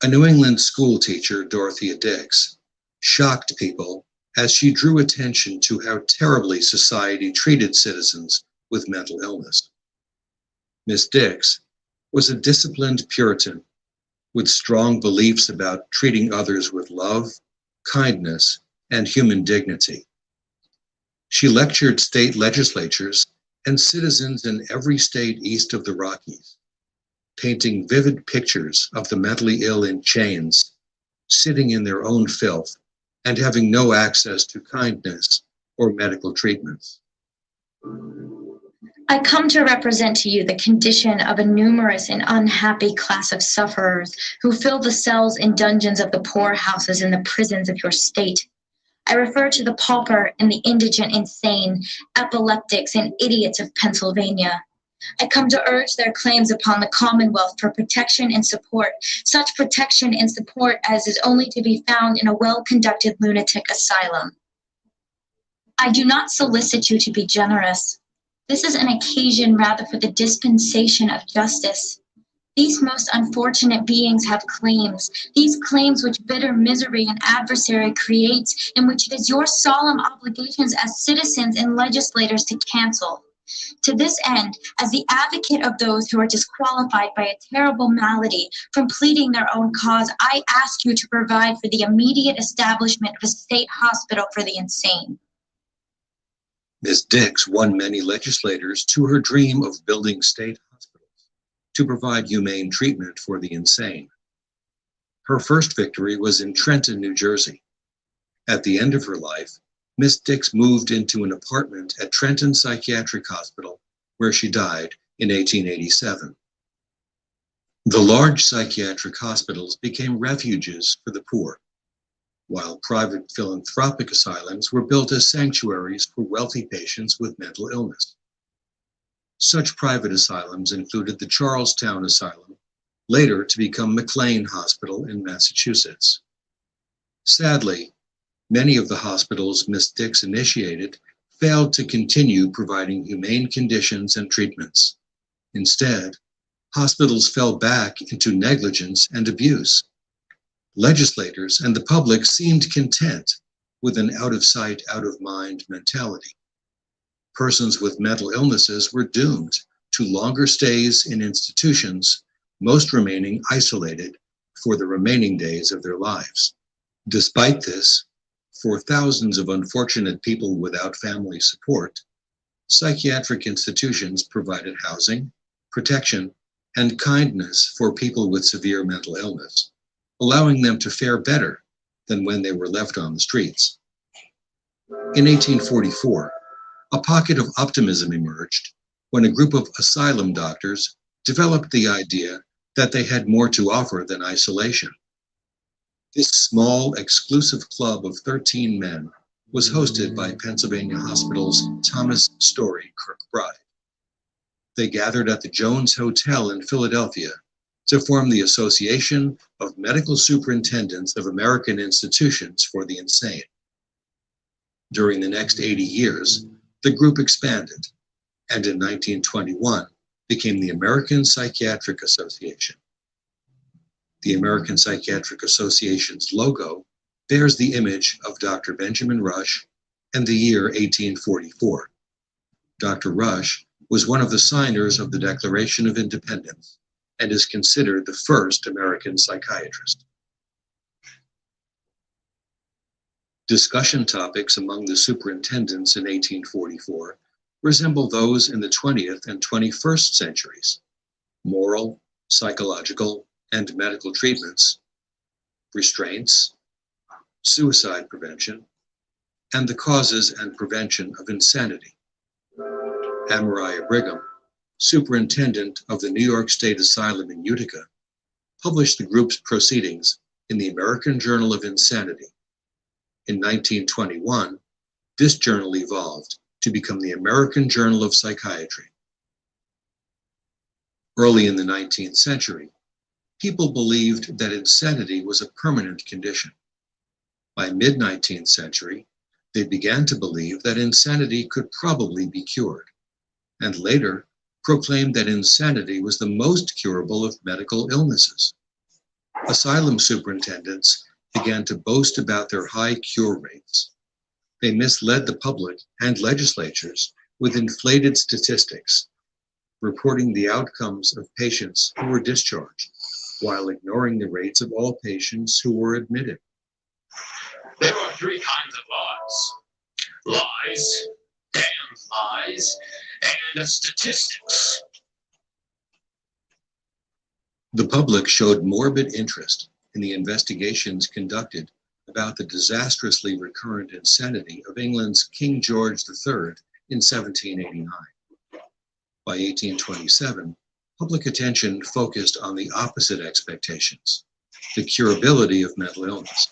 a New England school teacher, Dorothea Dix, shocked people as she drew attention to how terribly society treated citizens with mental illness. Miss Dix was a disciplined Puritan with strong beliefs about treating others with love, kindness, and human dignity. She lectured state legislatures and citizens in every state east of the Rockies, painting vivid pictures of the mentally ill in chains, sitting in their own filth, and having no access to kindness or medical treatments.
I come to represent to you the condition of a numerous and unhappy class of sufferers who fill the cells and dungeons of the poorhouses and the prisons of your state. I refer to the pauper and the indigent insane, epileptics and idiots of Pennsylvania. I come to urge their claims upon the Commonwealth for protection and support, such protection and support as is only to be found in a well-conducted lunatic asylum. I do not solicit you to be generous. This is an occasion rather for the dispensation of justice. These most unfortunate beings have claims, these claims which bitter misery and adversary creates, and which it is your solemn obligations as citizens and legislators to cancel. To this end, as the advocate of those who are disqualified by a terrible malady from pleading their own cause, I ask you to provide for the immediate establishment of a state hospital for the insane.
Ms. Dix won many legislators to her dream of building state hospitals to provide humane treatment for the insane. Her first victory was in Trenton, New Jersey. At the end of her life, Miss Dix moved into an apartment at Trenton Psychiatric Hospital, where she died in 1887. The large psychiatric hospitals became refuges for the poor, while private philanthropic asylums were built as sanctuaries for wealthy patients with mental illness. Such private asylums included the Charlestown Asylum, later to become McLean Hospital in Massachusetts. Sadly, many of the hospitals Miss Dix initiated failed to continue providing humane conditions and treatments. Instead, hospitals fell back into negligence and abuse. Legislators and the public seemed content with an out-of-sight, out-of-mind mentality. Persons with mental illnesses were doomed to longer stays in institutions, most remaining isolated for the remaining days of their lives. Despite this, for thousands of unfortunate people without family support, psychiatric institutions provided housing, protection, and kindness for people with severe mental illness, allowing them to fare better than when they were left on the streets. In 1844, a pocket of optimism emerged when a group of asylum doctors developed the idea that they had more to offer than isolation. This small, exclusive club of 13 men was hosted by Pennsylvania Hospital's Thomas Story Kirkbride. They gathered at the Jones Hotel in Philadelphia to form the Association of Medical Superintendents of American Institutions for the Insane. During the next 80 years, the group expanded, and in 1921 became the American Psychiatric Association. The American Psychiatric Association's logo bears the image of Dr. Benjamin Rush and the year 1844. Dr. Rush was one of the signers of the Declaration of Independence and is considered the first American psychiatrist. Discussion topics among the superintendents in 1844 resemble those in the 20th and 21st centuries: moral, psychological, and medical treatments, restraints, suicide prevention, and the causes and prevention of insanity. Amariah Brigham, superintendent of the New York State Asylum in Utica, published the group's proceedings in the American Journal of Insanity. In 1921, this journal evolved to become the American Journal of Psychiatry. Early in the 19th century, people believed that insanity was a permanent condition. By mid-19th century, they began to believe that insanity could probably be cured, and later proclaimed that insanity was the most curable of medical illnesses. Asylum superintendents began to boast about their high cure rates. They misled the public and legislatures with inflated statistics, reporting the outcomes of patients who were discharged, while ignoring the rates of all patients who were admitted.
There are three kinds of lies: lies, damned lies, and statistics.
The public showed morbid interest in the investigations conducted about the disastrously recurrent insanity of England's King George III in 1789. By 1827, public attention focused on the opposite expectations: the curability of mental illness.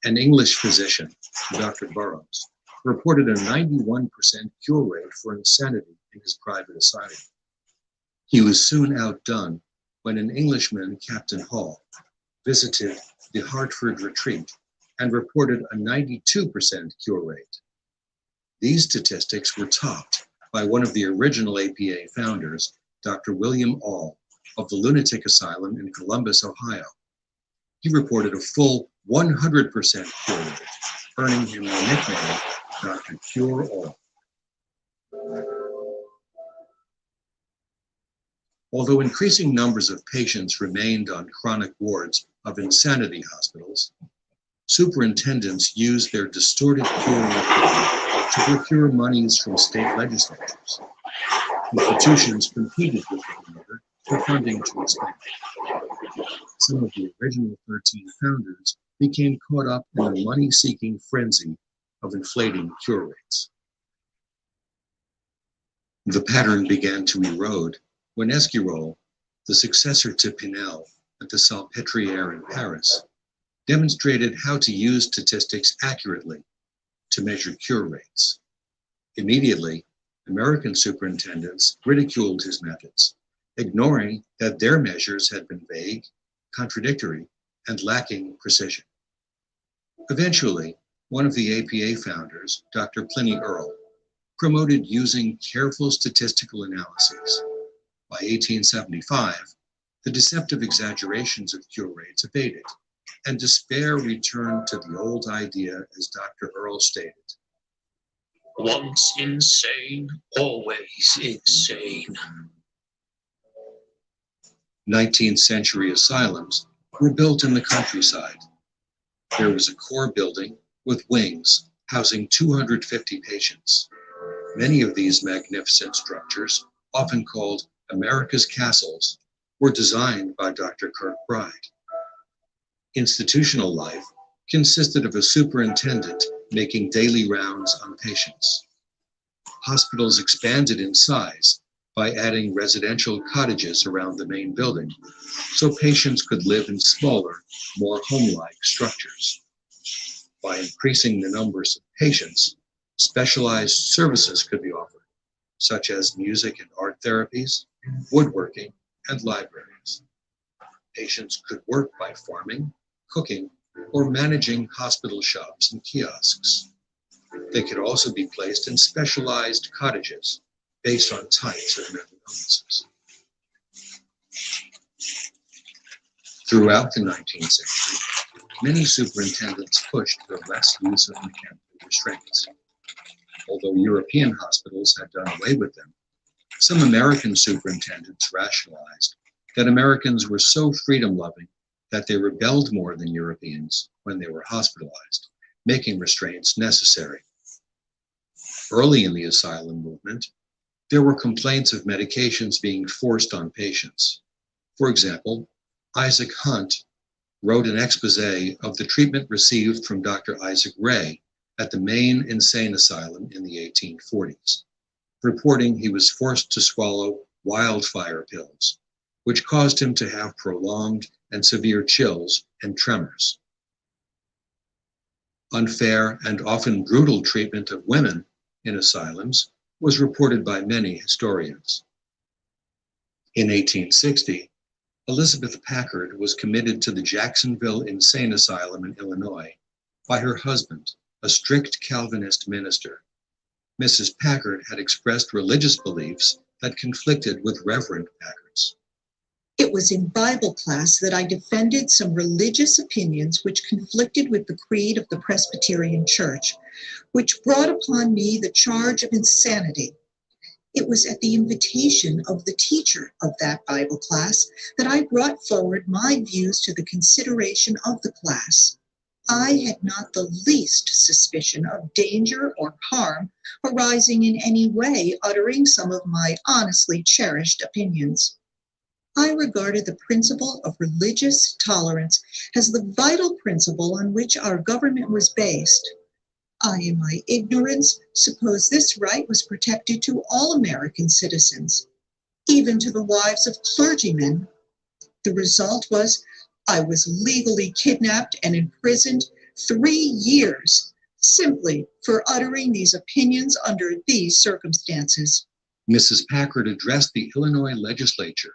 An English physician, Dr. Burroughs, reported a 91% cure rate for insanity in his private asylum. He was soon outdone when an Englishman, Captain Hall, visited the Hartford retreat and reported a 92% cure rate. These statistics were topped by one of the original APA founders, Dr. William Aul, of the Lunatic Asylum in Columbus, Ohio. He reported a full 100% cure rate, earning him the nickname Dr. Cure All. Although increasing numbers of patients remained on chronic wards of insanity hospitals, superintendents used their distorted cure record to procure monies from state legislatures. Institutions competed with one another for funding to expand. Some of the original 13 founders became caught up in a money-seeking frenzy of inflating cure rates. The pattern began to erode when Esquirol, the successor to Pinel at the Salpêtrière in Paris, demonstrated how to use statistics accurately to measure cure rates. Immediately, American superintendents ridiculed his methods, ignoring that their measures had been vague, contradictory, and lacking precision. Eventually, one of the APA founders, Dr. Pliny Earle, promoted using careful statistical analyses. By 1875, the deceptive exaggerations of cure rates abated, and despair returned to the old idea, as Dr. Earle stated.
Once insane, always insane.
19th century asylums were built in the countryside. There was a core building with wings housing 250 patients. Many of these magnificent structures, often called America's castles, were designed by Dr. Kirkbride. Institutional life consisted of a superintendent making daily rounds on patients. Hospitals expanded in size by adding residential cottages around the main building, so patients could live in smaller, more home-like structures. By increasing the numbers of patients, specialized services could be offered, such as music and art therapies, woodworking, and libraries. Patients could work by farming, cooking, or managing hospital shops and kiosks. They could also be placed in specialized cottages based on types of mental illnesses. Throughout the 19th century, many superintendents pushed for less use of mechanical restraints. Although European hospitals had done away with them, some American superintendents rationalized that Americans were so freedom-loving that they rebelled more than Europeans when they were hospitalized, making restraints necessary. Early in the asylum movement, there were complaints of medications being forced on patients. For example, Isaac Hunt wrote an expose of the treatment received from Dr. Isaac Ray at the Maine Insane Asylum in the 1840s, reporting he was forced to swallow wildfire pills, which caused him to have prolonged and severe chills and tremors. Unfair and often brutal treatment of women in asylums was reported by many historians. In 1860, Elizabeth Packard was committed to the Jacksonville Insane Asylum in Illinois by her husband, a strict Calvinist minister. Mrs. Packard had expressed religious beliefs that conflicted with Reverend Packard's.
It was in Bible class that I defended some religious opinions which conflicted with the creed of the Presbyterian Church, which brought upon me the charge of insanity. It was at the invitation of the teacher of that Bible class that I brought forward my views to the consideration of the class. I had not the least suspicion of danger or harm arising in any way uttering some of my honestly cherished opinions. I regarded the principle of religious tolerance as the vital principle on which our government was based. I, in my ignorance, supposed this right was protected to all American citizens, even to the wives of clergymen. The result was I was legally kidnapped and imprisoned 3 years simply for uttering these opinions under these circumstances.
Mrs. Packard addressed the Illinois legislature,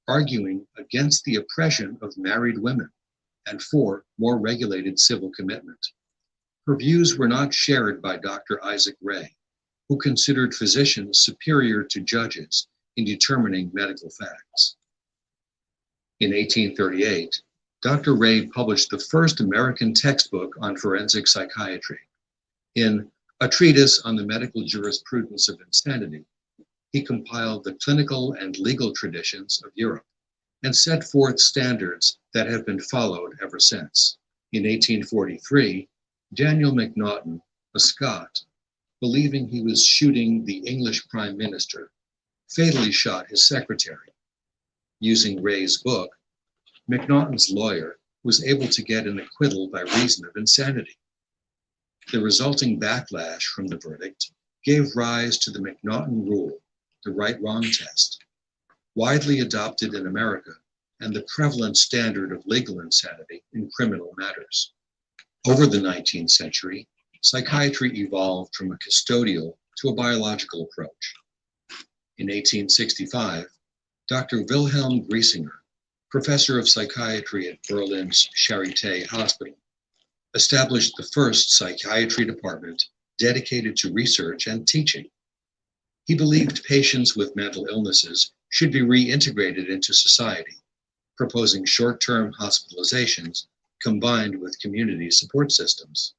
arguing against the oppression of married women and for more regulated civil commitment. Her views were not shared by Dr. Isaac Ray, who considered physicians superior to judges in determining medical facts. In 1838, Dr. Ray published the first American textbook on forensic psychiatry. In A Treatise on the Medical Jurisprudence of Insanity, he compiled the clinical and legal traditions of Europe and set forth standards that have been followed ever since. In 1843, Daniel Macnaghten, a Scot, believing he was shooting the English Prime Minister, fatally shot his secretary. Using Ray's book, Macnaghten's lawyer was able to get an acquittal by reason of insanity. The resulting backlash from the verdict gave rise to the Macnaghten rule, the right-wrong test, widely adopted in America and the prevalent standard of legal insanity in criminal matters. Over the 19th century, psychiatry evolved from a custodial to a biological approach. In 1865, Dr. Wilhelm Griesinger, professor of psychiatry at Berlin's Charité Hospital, established the first psychiatry department dedicated to research and teaching. He believed patients with mental illnesses should be reintegrated into society, proposing short-term hospitalizations combined with community support systems.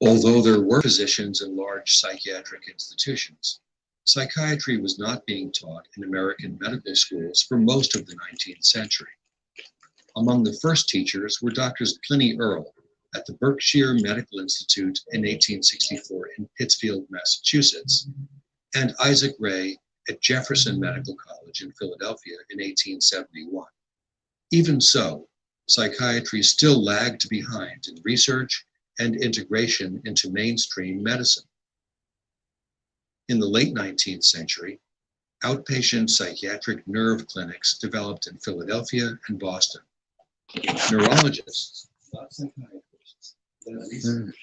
Although there were physicians in large psychiatric institutions, psychiatry was not being taught in American medical schools for most of the 19th century. Among the first teachers were Drs. Pliny Earle at the Berkshire Medical Institute in 1864 in Pittsfield, Massachusetts, and Isaac Ray at Jefferson Medical College in Philadelphia in 1871. Even so, psychiatry still lagged behind in research and integration into mainstream medicine. In the late 19th century, outpatient psychiatric nerve clinics developed in Philadelphia and Boston. Neurologists, not psychiatrists, led research.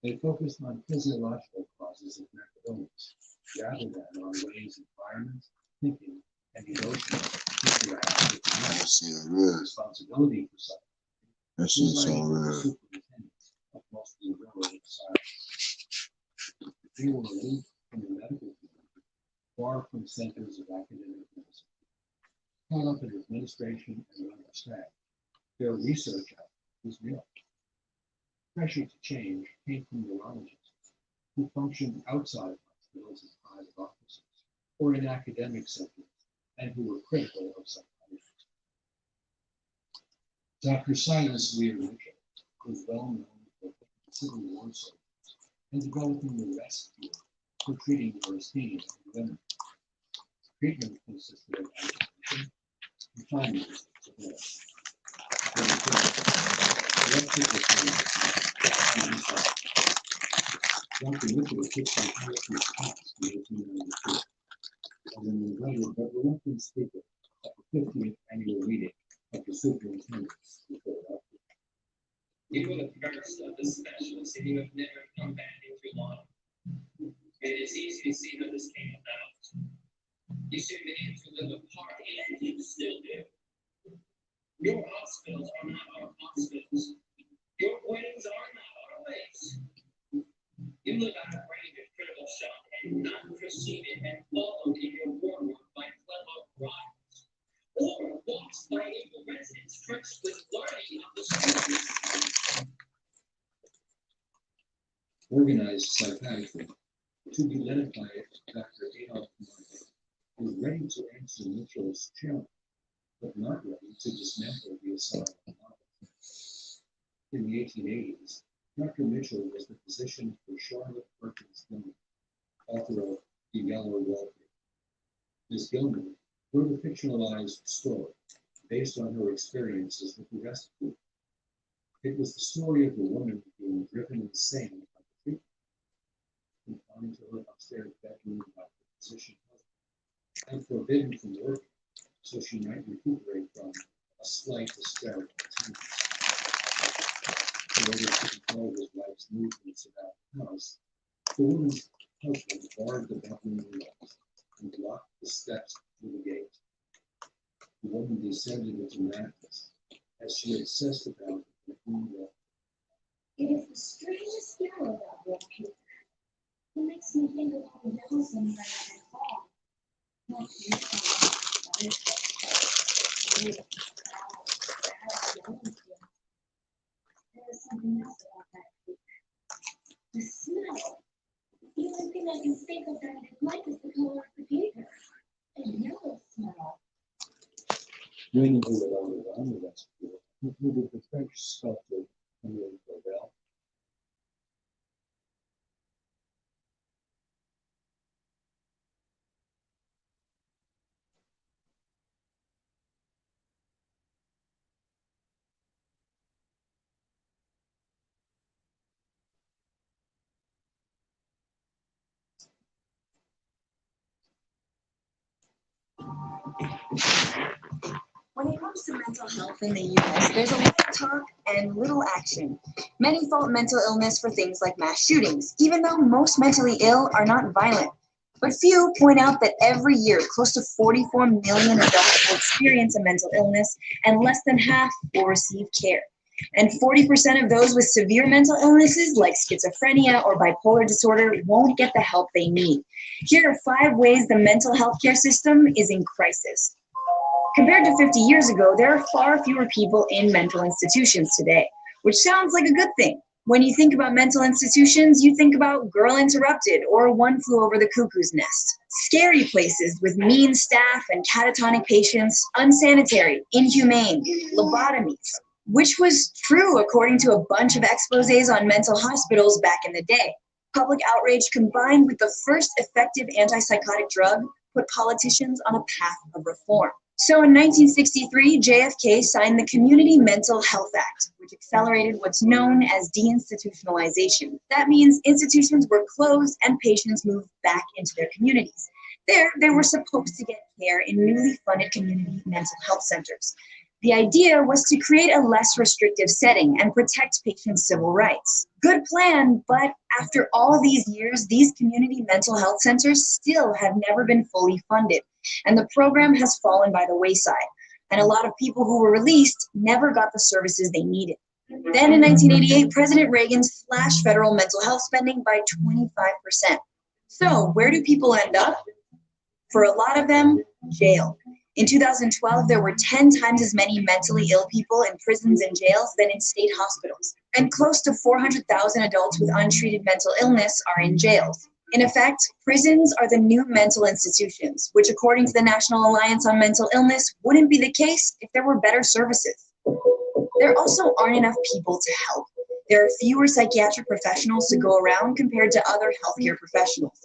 They focused on physiological causes of mental illness rather than on ways environment, thinking, and emotion interact with the mind. Responsibility for psychiatry.
That shit's so real.
Superintendents of most of the relevant science. They were aloof from the medical community, far from centers of academic medicine. Caught up in administration and running staff, their research output was nil. Pressure to change came from neurologists who functioned outside hospitals and private offices or in academic settings and who were critical of psychiatry. Dr. Silas Weir Mitchell was well known for Civil War soldiers and developing the rescue for treating neurasthenia in women. Treatment consisted of isolation, confinement, support. Dr. Mitchell took psychiatry's class in 1892 and an invited but reluctant speaker at the 50th annual meeting of the superintendents in Philadelphia.
You were the first of the specialists and you have never come back into law. It is easy to see how this came about. You seem to aim to live apart, and you still do. Your hospitals are not our hospitals. Your ways are not our ways. You live out of range of critical shock and not preceded and followed in your war work by clever rivals, or watched by able residents drenched with learning of the schools.
Organized psychiatry, to be led by Dr. Adolf Monk, was ready to answer Mitchell's challenge, but not ready to dismantle the asylum model. In the 1880s, Dr. Mitchell was the physician for Charlotte Perkins Gilman, author of The Yellow Wallpaper. Ms. Gilman wrote a fictionalized story based on her experiences with the rescue. It was the story of a woman being driven insane by the treatment, confined to her upstairs bedroom by the physician husband, and forbidden from working so she might recuperate from a slight hysterical tendency. In order to control his wife's movements about the house, the woman's husband barred the bedroom windows descended into madness as she obsessed about the
It is the strangest feeling about Bill Peter. It makes me think of all the Nelson that I recall. Not you, there's something else about that creature. The smell. The only thing I can think of that I like is the color of the paper. A yellow smell.
When he was on the army rescue, he included the French sculptor Henri Cordel.
When it comes to mental health in the US, there's a lot of talk and little action. Many fault mental illness for things like mass shootings, even though most mentally ill are not violent. But few point out that every year, close to 44 million adults will experience a mental illness, and less than half will receive care. And 40% of those with severe mental illnesses, like schizophrenia or bipolar disorder, won't get the help they need. Here are 5 ways the mental health care system is in crisis. Compared to 50 years ago, there are far fewer people in mental institutions today, which sounds like a good thing. When you think about mental institutions, you think about Girl Interrupted or One Flew Over the Cuckoo's Nest. Scary places with mean staff and catatonic patients, unsanitary, inhumane, lobotomies, which was true according to a bunch of exposés on mental hospitals back in the day. Public outrage combined with the first effective antipsychotic drug put politicians on a path of reform. So in 1963, JFK signed the Community Mental Health Act, which accelerated what's known as deinstitutionalization. That means institutions were closed and patients moved back into their communities. There, they were supposed to get care in newly funded community mental health centers. The idea was to create a less restrictive setting and protect patients' civil rights. Good plan, but after all these years, these community mental health centers still have never been fully funded, and the program has fallen by the wayside. And a lot of people who were released never got the services they needed. Then in 1988, President Reagan slashed federal mental health spending by 25%. So where do people end up? For a lot of them, jail. In 2012, there were 10 times as many mentally ill people in prisons and jails than in state hospitals. And close to 400,000 adults with untreated mental illness are in jails. In effect, prisons are the new mental institutions, which according to the National Alliance on Mental Illness wouldn't be the case if there were better services. There also aren't enough people to help. There are fewer psychiatric professionals to go around compared to other healthcare professionals.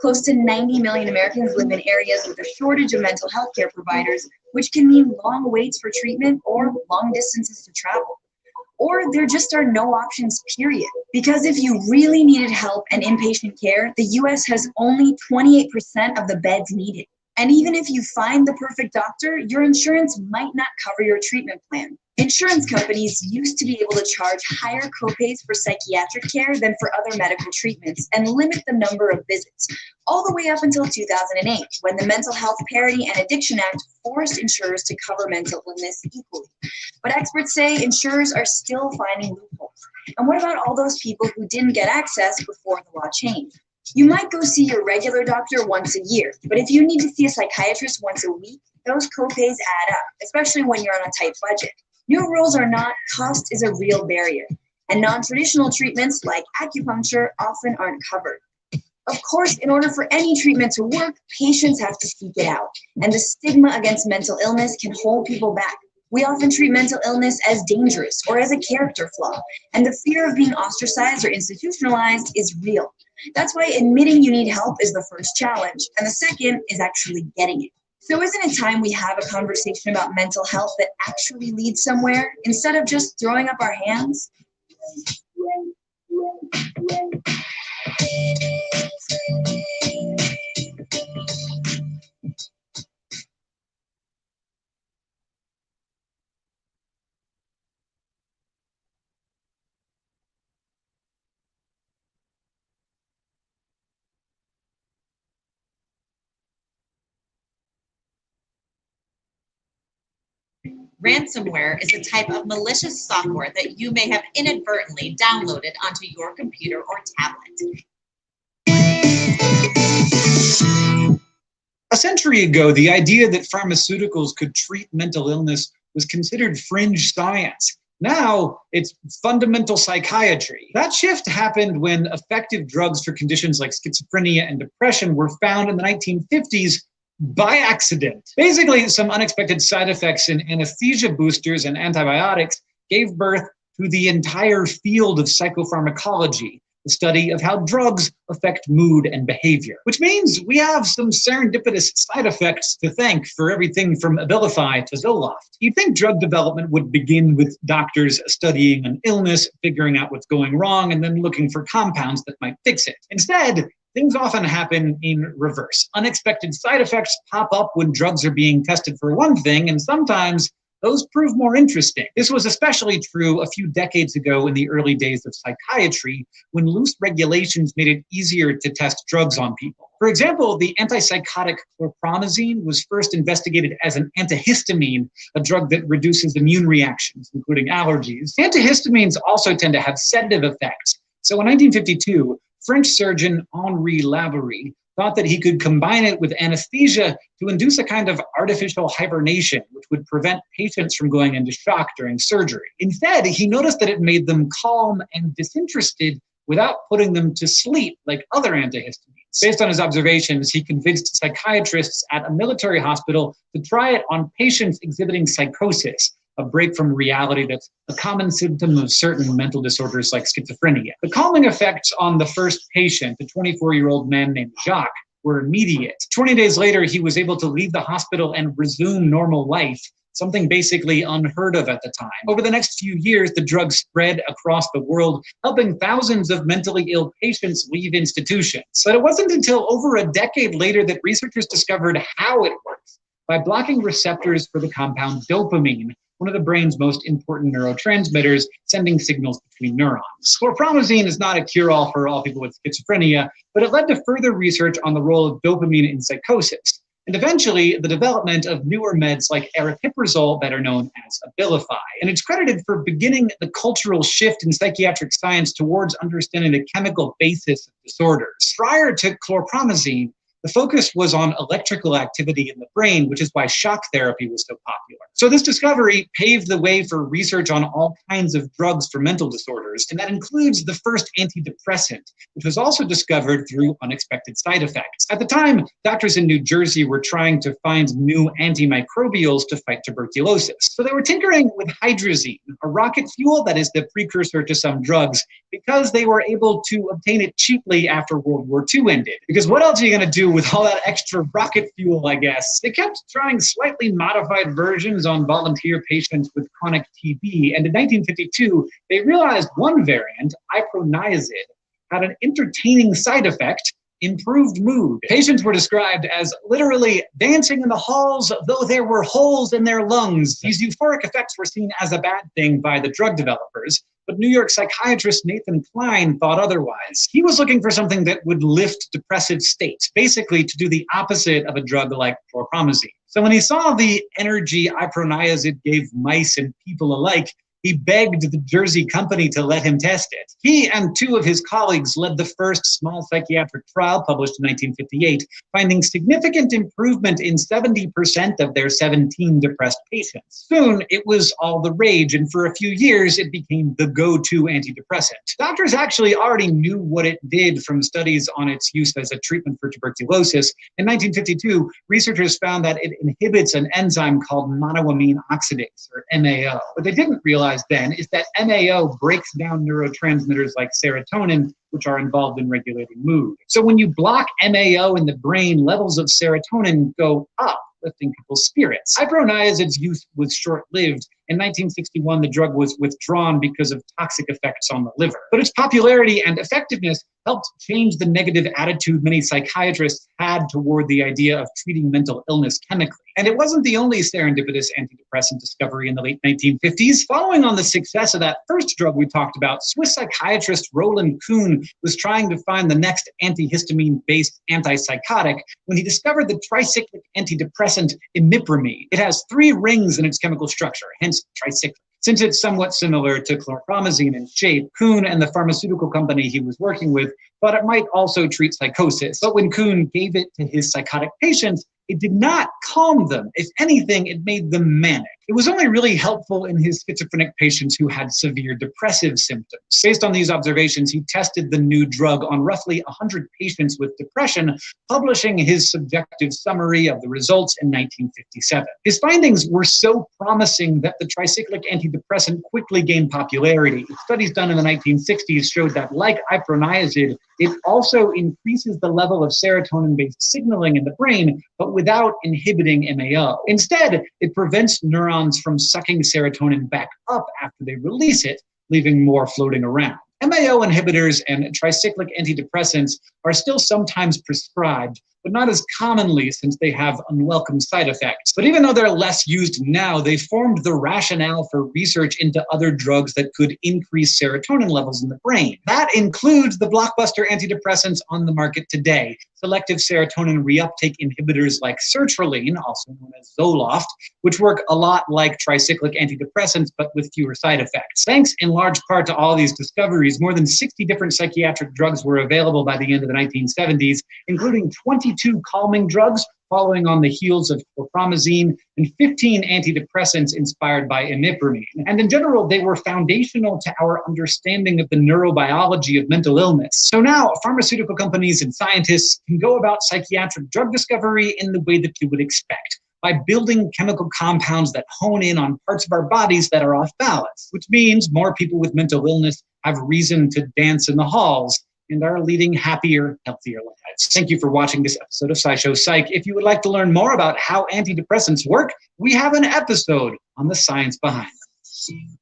Close to 90 million Americans live in areas with a shortage of mental health care providers, which can mean long waits for treatment or long distances to travel. Or there just are no options, period. Because if you really needed help and inpatient care, the US has only 28% of the beds needed. And even if you find the perfect doctor, your insurance might not cover your treatment plan. Insurance companies used to be able to charge higher copays for psychiatric care than for other medical treatments and limit the number of visits, all the way up until 2008, when the Mental Health Parity and Addiction Act forced insurers to cover mental illness equally. But experts say insurers are still finding loopholes. And what about all those people who didn't get access before the law changed? You might go see your regular doctor once a year, but if you need to see a psychiatrist once a week, those copays add up, especially when you're on a tight budget. New rules or not, cost is a real barrier, and non-traditional treatments like acupuncture often aren't covered. Of course, in order for any treatment to work, patients have to seek it out, and the stigma against mental illness can hold people back. We often treat mental illness as dangerous or as a character flaw, and the fear of being ostracized or institutionalized is real. That's why admitting you need help is the first challenge, and the second is actually getting it. So isn't it time we have a conversation about mental health that actually leads somewhere, instead of just throwing up our hands?
Ransomware is a type of malicious software that you may have inadvertently downloaded onto your computer or tablet.
A century ago, the idea that pharmaceuticals could treat mental illness was considered fringe science. Now, it's fundamental psychiatry. That shift happened when effective drugs for conditions like schizophrenia and depression were found in the 1950s by accident. Basically, some unexpected side effects in anesthesia boosters and antibiotics gave birth to the entire field of psychopharmacology, the study of how drugs affect mood and behavior. Which means we have some serendipitous side effects to thank for everything from Abilify to Zoloft. You'd think drug development would begin with doctors studying an illness, figuring out what's going wrong, and then looking for compounds that might fix it. Instead, things often happen in reverse. Unexpected side effects pop up when drugs are being tested for one thing, and sometimes those prove more interesting. This was especially true a few decades ago in the early days of psychiatry, when loose regulations made it easier to test drugs on people. For example, the antipsychotic chlorpromazine was first investigated as an antihistamine, a drug that reduces immune reactions, including allergies. Antihistamines also tend to have sedative effects. So in 1952, French surgeon Henri Laborie thought that he could combine it with anesthesia to induce a kind of artificial hibernation, which would prevent patients from going into shock during surgery. Instead, he noticed that it made them calm and disinterested without putting them to sleep like other antihistamines. Based on his observations, he convinced psychiatrists at a military hospital to try it on patients exhibiting psychosis, a break from reality that's a common symptom of certain mental disorders like schizophrenia. The calming effects on the first patient, a 24-year-old man named Jacques, were immediate. 20 days later, he was able to leave the hospital and resume normal life, something basically unheard of at the time. Over the next few years, the drug spread across the world, helping thousands of mentally ill patients leave institutions. But it wasn't until over a decade later that researchers discovered how it works, by blocking receptors for the compound dopamine, one of the brain's most important neurotransmitters, sending signals between neurons. Chlorpromazine is not a cure-all for all people with schizophrenia, but it led to further research on the role of dopamine in psychosis, and eventually the development of newer meds like aripiprazole, better known as Abilify. And it's credited for beginning the cultural shift in psychiatric science towards understanding the chemical basis of disorders. Prior to chlorpromazine, the focus was on electrical activity in the brain, which is why shock therapy was so popular. So this discovery paved the way for research on all kinds of drugs for mental disorders, and that includes the first antidepressant, which was also discovered through unexpected side effects. At the time, doctors in New Jersey were trying to find new antimicrobials to fight tuberculosis. So they were tinkering with hydrazine, a rocket fuel that is the precursor to some drugs, because they were able to obtain it cheaply after World War II ended. Because what else are you going to do with all that extra rocket fuel, I guess? They kept trying slightly modified versions on volunteer patients with chronic TB, and in 1952, they realized one variant, iproniazid, had an entertaining side effect: improved mood. Patients were described as literally dancing in the halls though there were holes in their lungs. These euphoric effects were seen as a bad thing by the drug developers, but New York psychiatrist Nathan Klein thought otherwise. He was looking for something that would lift depressive states, basically to do the opposite of a drug like chlorpromazine. So when he saw the energy iproniazid gave mice and people alike, he begged the Jersey company to let him test it. He and two of his colleagues led the first small psychiatric trial published in 1958, finding significant improvement in 70% of their 17 depressed patients. Soon, it was all the rage, and for a few years, it became the go-to antidepressant. Doctors actually already knew what it did from studies on its use as a treatment for tuberculosis. In 1952, researchers found that it inhibits an enzyme called monoamine oxidase, or MAO. What they didn't realize then is that MAO breaks down neurotransmitters like serotonin, which are involved in regulating mood. So when you block MAO in the brain, levels of serotonin go up, lifting people's spirits. Iproniazid's use was short-lived. In 1961, the drug was withdrawn because of toxic effects on the liver. But its popularity and effectiveness helped change the negative attitude many psychiatrists had toward the idea of treating mental illness chemically. And it wasn't the only serendipitous antidepressant discovery in the late 1950s. Following on the success of that first drug we talked about, Swiss psychiatrist Roland Kuhn was trying to find the next antihistamine-based antipsychotic when he discovered the tricyclic antidepressant imipramine. It has 3 rings in its chemical structure, hence tricyclic. Since it's somewhat similar to chlorpromazine in shape, Kuhn and the pharmaceutical company he was working with thought it might also treat psychosis. But when Kuhn gave it to his psychotic patients, it did not calm them. If anything, it made them manic. It was only really helpful in his schizophrenic patients who had severe depressive symptoms. Based on these observations, he tested the new drug on roughly 100 patients with depression, publishing his subjective summary of the results in 1957. His findings were so promising that the tricyclic antidepressant quickly gained popularity. Studies done in the 1960s showed that, like iproniazid, it also increases the level of serotonin-based signaling in the brain, but without inhibiting MAO. Instead, it prevents neurons from sucking serotonin back up after they release it, leaving more floating around. MAO inhibitors and tricyclic antidepressants are still sometimes prescribed, but not as commonly since they have unwelcome side effects. But even though they're less used now, they formed the rationale for research into other drugs that could increase serotonin levels in the brain. That includes the blockbuster antidepressants on the market today, selective serotonin reuptake inhibitors like sertraline, also known as Zoloft, which work a lot like tricyclic antidepressants, but with fewer side effects. Thanks in large part to all these discoveries, more than 60 different psychiatric drugs were available by the end of the 1970s, including 22 calming drugs following on the heels of chlorpromazine and 15 antidepressants inspired by imipramine. And in general, they were foundational to our understanding of the neurobiology of mental illness. So now pharmaceutical companies and scientists can go about psychiatric drug discovery in the way that you would expect, by building chemical compounds that hone in on parts of our bodies that are off balance, which means more people with mental illness have reason to dance in the halls and are leading happier, healthier lives. Thank you for watching this episode of SciShow Psych. If you would like to learn more about how antidepressants work, we have an episode on the science behind them.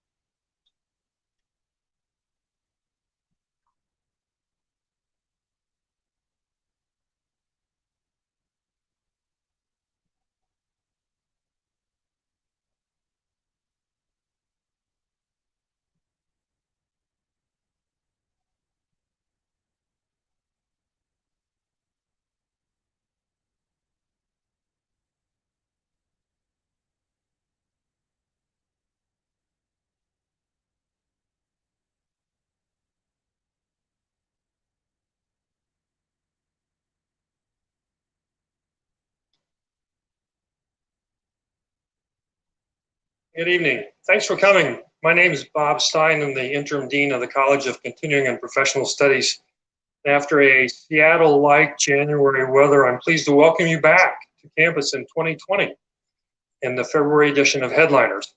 Good evening. Thanks for coming. My name is Bob Stein. I'm the interim dean of the College of Continuing and Professional Studies. After a Seattle-like January weather, I'm pleased to welcome you back to campus in 2020 in the February edition of Headliners.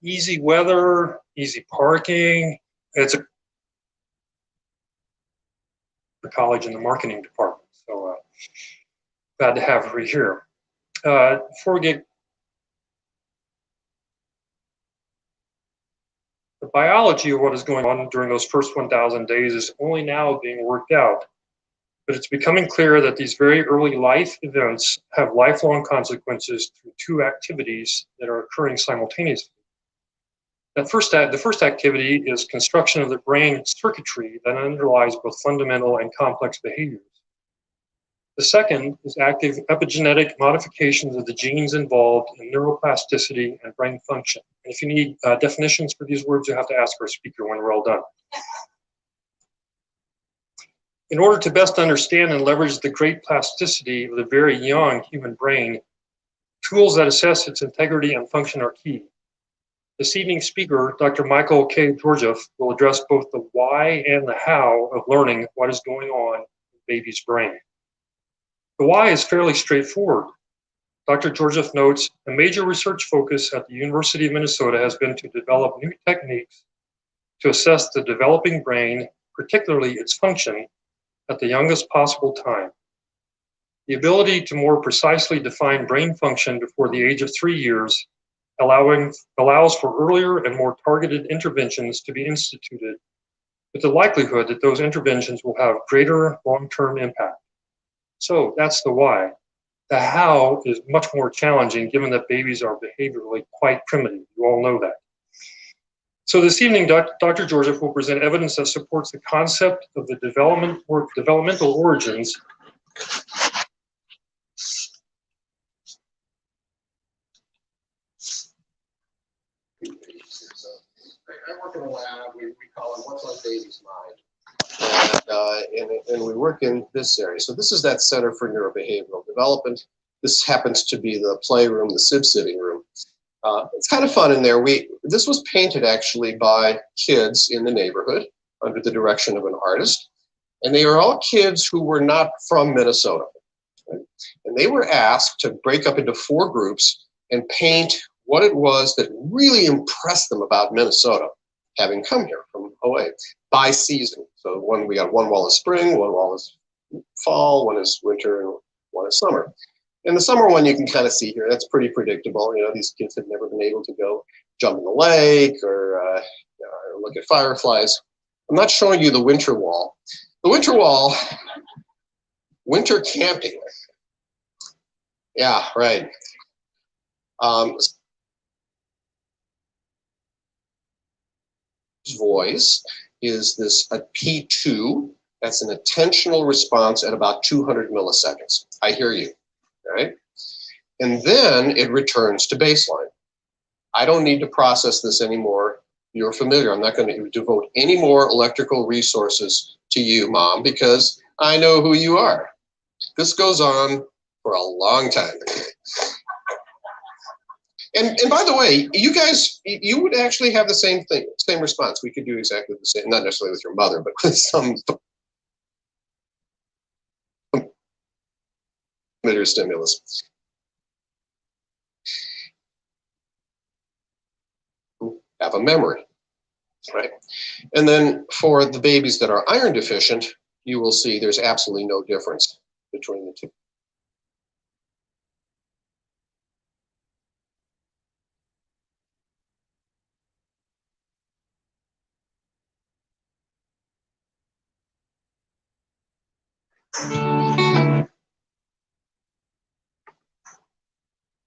Easy weather, easy parking. It's a college in the marketing department, so glad to have her here. Before we get the biology of what is going on during those first 1,000 days is only now being worked out, but it's becoming clear that these very early life events have lifelong consequences through 2 activities that are occurring simultaneously. The first activity is construction of the brain circuitry that underlies both fundamental and complex behaviors. The second is active epigenetic modifications of the genes involved in neuroplasticity and brain function. And if you need definitions for these words, you have to ask our speaker when we're all done. In order to best understand and leverage the great plasticity of the very young human brain, tools that assess its integrity and function are key. This evening's speaker, Dr. Michael K. Georgiev, will address both the why and the how of learning what is going on in the baby's brain. The why is fairly straightforward. Dr. Georgiev notes, a major research focus at the University of Minnesota has been to develop new techniques to assess the developing brain, particularly its function, at the youngest possible time. The ability to more precisely define brain function before the age of 3 years allows for earlier and more targeted interventions to be instituted with the likelihood that those interventions will have greater long-term impact. So that's the why. The how is much more challenging given that babies are behaviorally quite primitive. You all know that. So this evening, Dr. Georgiev will present evidence that supports the concept of the developmental origins
I work in a lab, we call it What's on Baby's Mind. And we work in this area. So this is that Center for Neurobehavioral Development. This happens to be the playroom, the sitting room. It's kind of fun in there. This was painted actually by kids in the neighborhood under the direction of an artist. And they are all kids who were not from Minnesota. Right? And they were asked to break up into 4 groups and paint what it was that really impressed them about Minnesota, having come here from away, by season. So we got one wall is spring, one wall is fall, one is winter, and one is summer. And the summer one you can kind of see here, that's pretty predictable. You know, these kids have never been able to go jump in the lake or look at fireflies. I'm not showing you the winter wall. The winter wall, winter camping. Yeah, right. Voice is this a P2. That's an attentional response at about 200 milliseconds. I hear you, all right? And then it returns to baseline. I don't need to process this anymore. You're familiar. I'm not going to devote any more electrical resources to you, Mom, because I know who you are. This goes on for a long time. And by the way, you guys, you would actually have the same thing, same response. We could do exactly the same, not necessarily with your mother, but with some stimulus. Have a memory, right? And then for the babies that are iron deficient, you will see there's absolutely no difference between the two.